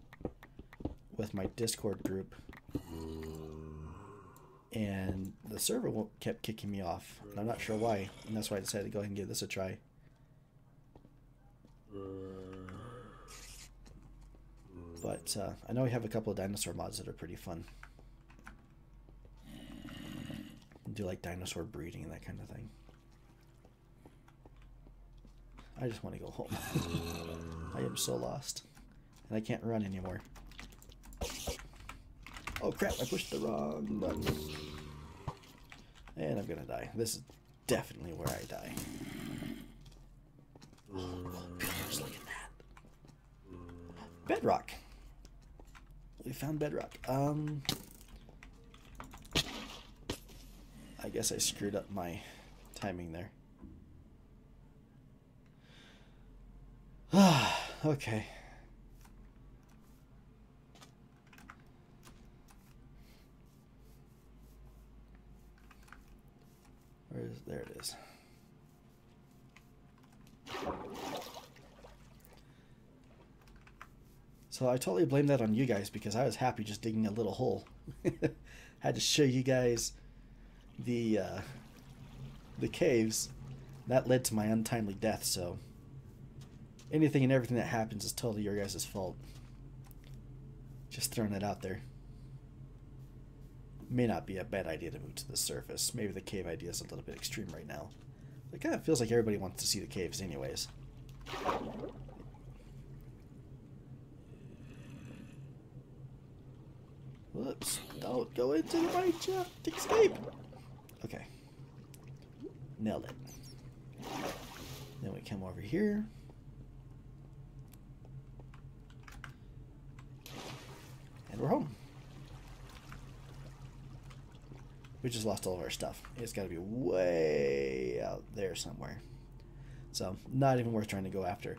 with my Discord group, and the server kept kicking me off, and I'm not sure why, and that's why I decided to go ahead and give this a try. But I know we have a couple of dinosaur mods that are pretty fun. Do like dinosaur breeding and that kind of thing. I just want to go home. I am so lost. And I can't run anymore. Oh crap, I pushed the wrong button. And I'm gonna die. This is definitely where I die. Oh gosh, look at that. Bedrock. We found bedrock. I guess I screwed up my timing there. Okay. There it is. So I totally blame that on you guys because I was happy just digging a little hole. Had to show you guys the caves. That led to my untimely death, so anything and everything that happens is totally your guys' fault. Just throwing it out there. May not be a bad idea to move to the surface. Maybe the cave idea is a little bit extreme right now. It kind of feels like everybody wants to see the caves anyways. Whoops. Don't go into the right shaft. Escape. Okay. Nailed it. Then we come over here. And we're home. We just lost all of our stuff. It's got to be way out there somewhere. So, not even worth trying to go after.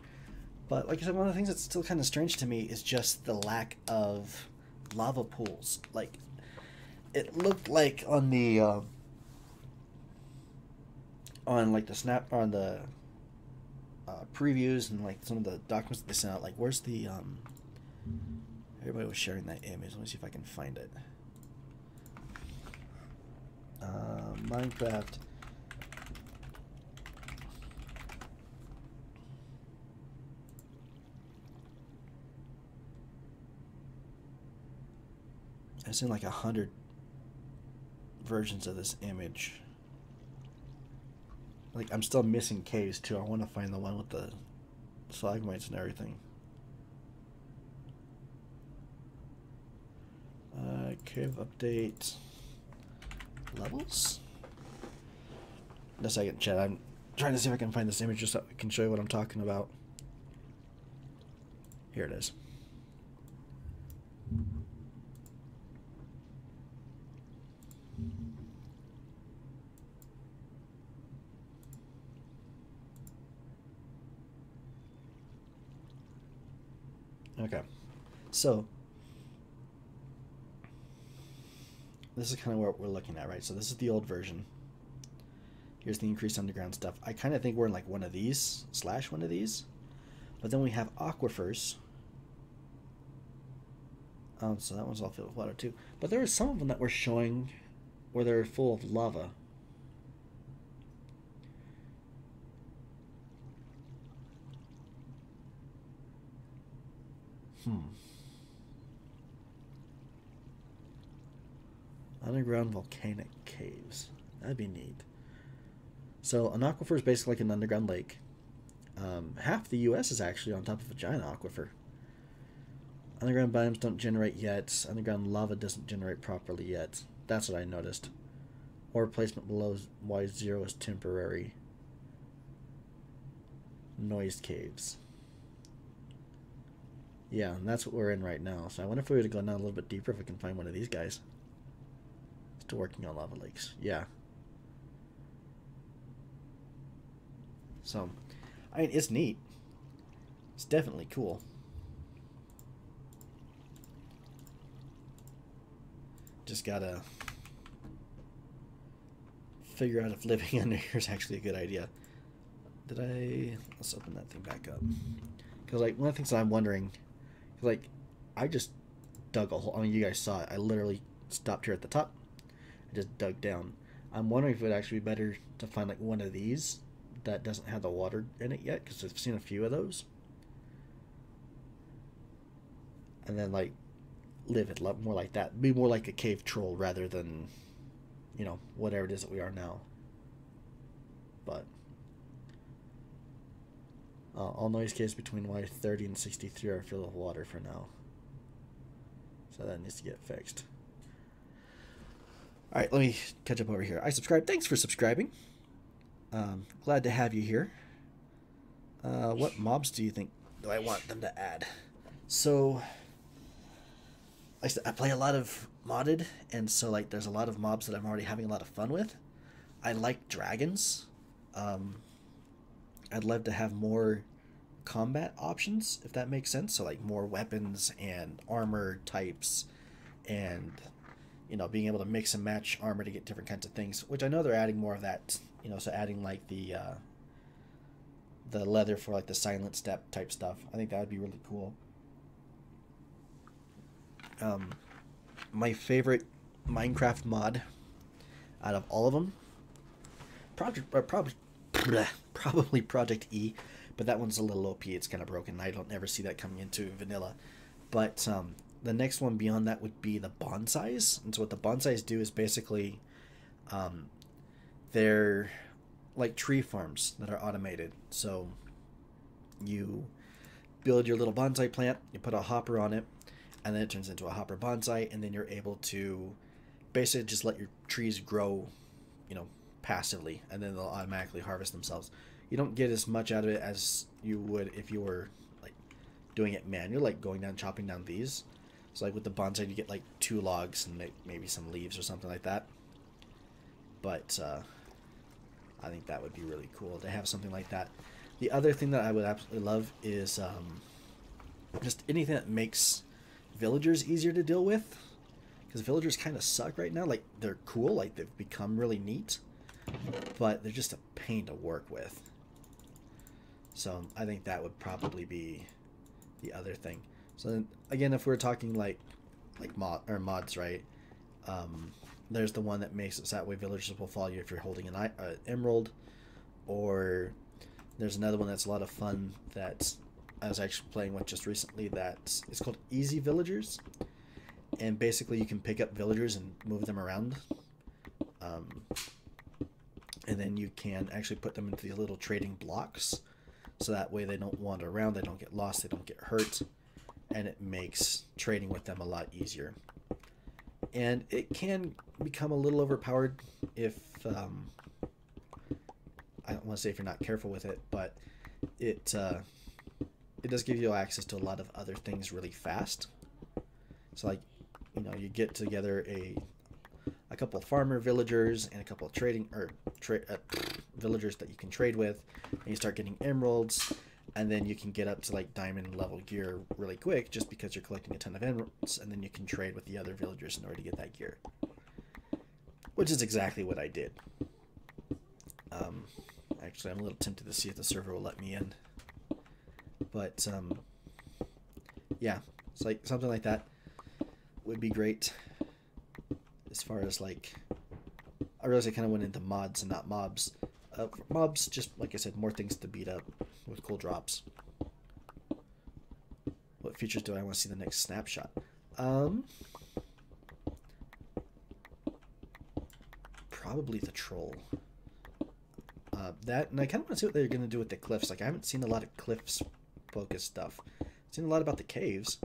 But, like I said, one of the things that's still kind of strange to me is just the lack of lava pools. Like, it looked like on the, previews and, like, some of the documents that they sent out. Like, where's the, everybody was sharing that image. Let me see if I can find it. Minecraft I've seen like 100 versions of this image. Like, I'm still missing caves too. I want to find the one with the stalagmites and everything. Cave update levels. In a second, chat. I'm trying to see if I can find this image just so I can show you what I'm talking about. Here it is. Okay, so this is kind of what we're looking at, right? So this is the old version. Here's the increased underground stuff. I kind of think we're in like one of these / one of these, but then we have aquifers. So that one's all filled with water too. But there were some of them that were showing where they're full of lava. Underground volcanic caves. That'd be neat. So an aquifer is basically like an underground lake. Half the U.S. is actually on top of a giant aquifer. Underground biomes don't generate yet. Underground lava doesn't generate properly yet. That's what I noticed. Ore placement below Y0 is temporary. Noise caves. Yeah, and that's what we're in right now. So I wonder if we were to go down a little bit deeper if we can find one of these guys. Still working on lava lakes. Yeah. So, I mean, it's neat. It's definitely cool. Just gotta figure out if living under here is actually a good idea. Let's open that thing back up. Because, like, one of the things that I'm wondering, like, I just dug a hole. I mean, you guys saw it. I literally stopped here at the top. I just dug down. I'm wondering if it would actually be better to find, like, one of these that doesn't have the water in it yet, because I've seen a few of those. And then, like, live it more like that. Be more like a cave troll rather than, you know, whatever it is that we are now. But all noise caves between Y30 and 63 are filled with water for now. So that needs to get fixed. Alright, let me catch up over here. I subscribed. Thanks for subscribing. Glad to have you here. What mobs do you think do I want them to add? So I play a lot of modded, and so like there's a lot of mobs that I'm already having a lot of fun with. I like dragons. I'd love to have more combat options, if that makes sense. So like more weapons and armor types, and you know, being able to mix and match armor to get different kinds of things, which I know they're adding more of that. You know, so adding like the leather for like the silent step type stuff. I think that would be really cool. My favorite Minecraft mod out of all of them, probably Project E, but that one's a little OP. It's kind of broken. I don't ever see that coming into vanilla. But the next one beyond that would be the bonsais. And so what the bonsais do is basically they're like tree farms that are automated. So you build your little bonsai plant, you put a hopper on it, and then it turns into a hopper bonsai, and then you're able to basically just let your trees grow, you know, passively, and then they'll automatically harvest themselves. You don't get as much out of it as you would if you were like doing it manually, like going down chopping down these. So like with the bonsai, you get like 2 logs and maybe some leaves or something like that. But I think that would be really cool to have something like that. The other thing that I would absolutely love is just anything that makes villagers easier to deal with, because villagers kind of suck right now. Like, they're cool, like they've become really neat, but they're just a pain to work with. So I think that would probably be the other thing. So then, again, if we're talking like mods, right? There's the one that makes it so that way villagers will follow you if you're holding an emerald, or there's another one that's a lot of fun that I was actually playing with just recently. That it's called Easy Villagers, and basically you can pick up villagers and move them around. And then you can actually put them into these little trading blocks, so that way they don't wander around, they don't get lost, they don't get hurt, and it makes trading with them a lot easier. And it can become a little overpowered if I don't want to say if you're not careful with it, but it does give you access to a lot of other things really fast. So like, you know, you get together a couple of farmer villagers and a couple of trading villagers that you can trade with, and you start getting emeralds, and then you can get up to like diamond level gear really quick just because you're collecting a ton of emeralds, and then you can trade with the other villagers in order to get that gear, which is exactly what I did. Actually, I'm a little tempted to see if the server will let me in, but yeah, it's like something like that would be great. As far as like, I realized I kind of went into mods and not mobs. Mobs, just like I said, more things to beat up with cool drops. What features do I want to see in the next snapshot? Probably the troll. That, and I kind of want to see what they're going to do with the cliffs. Like, I haven't seen a lot of cliffs focused stuff. I've seen a lot about the caves,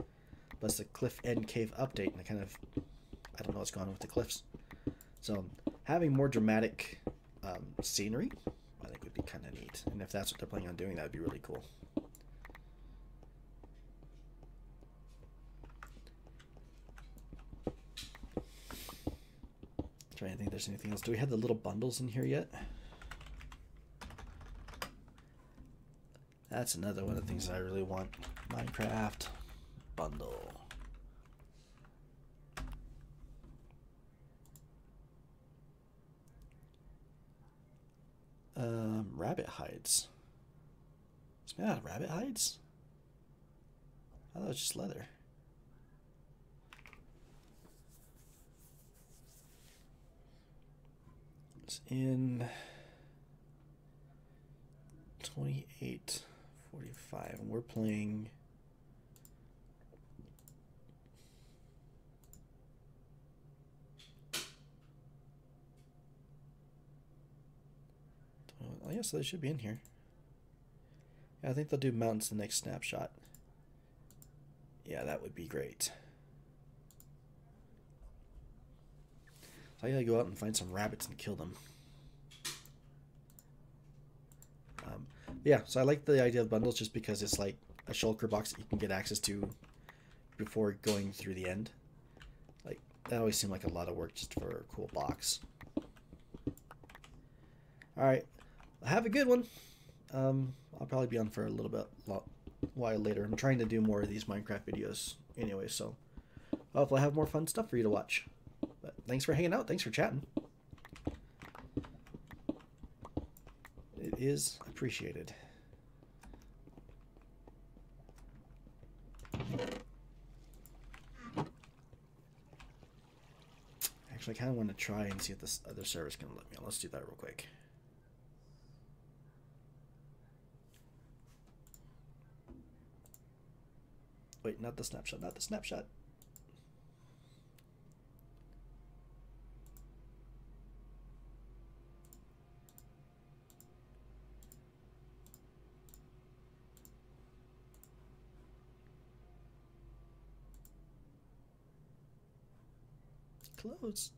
but it's the cliff and cave update, and I don't know what's going on with the cliffs. So having more dramatic scenery, I think would be kind of neat. And if that's what they're planning on doing, that would be really cool. Trying to think if there's anything else. Do we have the little bundles in here yet? That's another one of the things that I really want. Minecraft bundle. Rabbit hides. It's made out of rabbit hides? I thought it was just leather. It's in 28:45, and we're playing oh yeah, so they should be in here. Yeah, I think they'll do mountains the next snapshot. Yeah, that would be great. So I gotta go out and find some rabbits and kill them. Yeah, so I like the idea of bundles just because it's like a shulker box that you can get access to before going through the end. Like, that always seemed like a lot of work just for a cool box. Alright, have a good one. I'll probably be on for a little bit while later. I'm trying to do more of these Minecraft videos anyway, so hopefully I'll have more fun stuff for you to watch. But thanks for hanging out. Thanks for chatting. It is appreciated. Actually, I kind of want to try and see if this other server's going to let me on. Let's do that real quick. Wait, not the snapshot, not the snapshot. Close.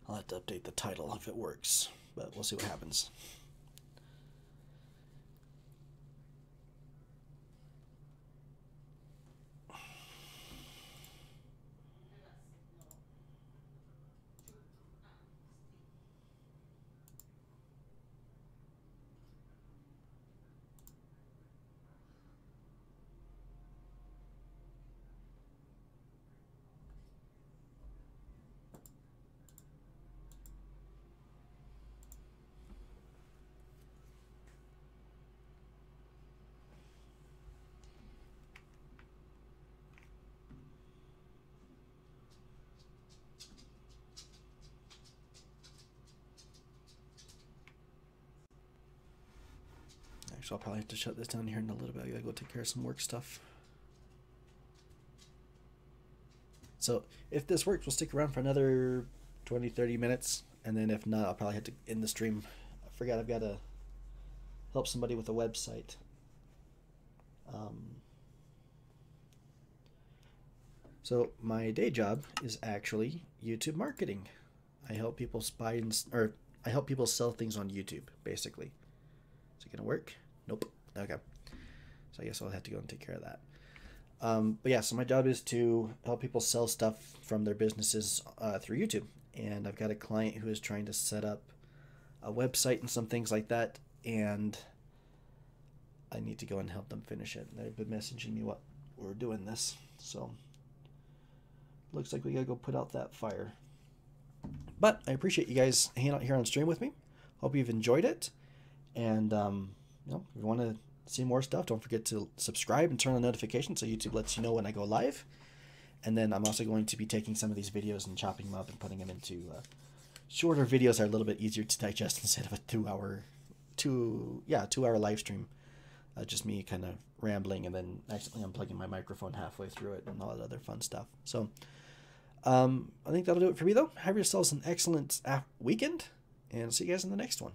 I'll have to update the title if it works, but we'll see what happens. So I'll probably have to shut this down here in a little bit. I gotta go take care of some work stuff. So if this works, we'll stick around for another 20-30 minutes, and then if not, I'll probably have to end the stream. I forgot I've got to help somebody with a website. So my day job is actually YouTube marketing. I help people I help people sell things on YouTube, basically. Is it gonna work? Nope. Okay. So I guess I'll have to go and take care of that. But yeah, so my job is to help people sell stuff from their businesses through YouTube. And I've got a client who is trying to set up a website and some things like that. And I need to go and help them finish it. They've been messaging me what we're doing this. So looks like we gotta go put out that fire. But I appreciate you guys hanging out here on stream with me. Hope you've enjoyed it. And you know, if you want to see more stuff, don't forget to subscribe and turn on notifications so YouTube lets you know when I go live. And then I'm also going to be taking some of these videos and chopping them up and putting them into shorter videos that are a little bit easier to digest instead of a 2-hour live stream. Just me kind of rambling and then accidentally unplugging my microphone halfway through it and all that other fun stuff. So I think that'll do it for me, though. Have yourselves an excellent weekend, and see you guys in the next one.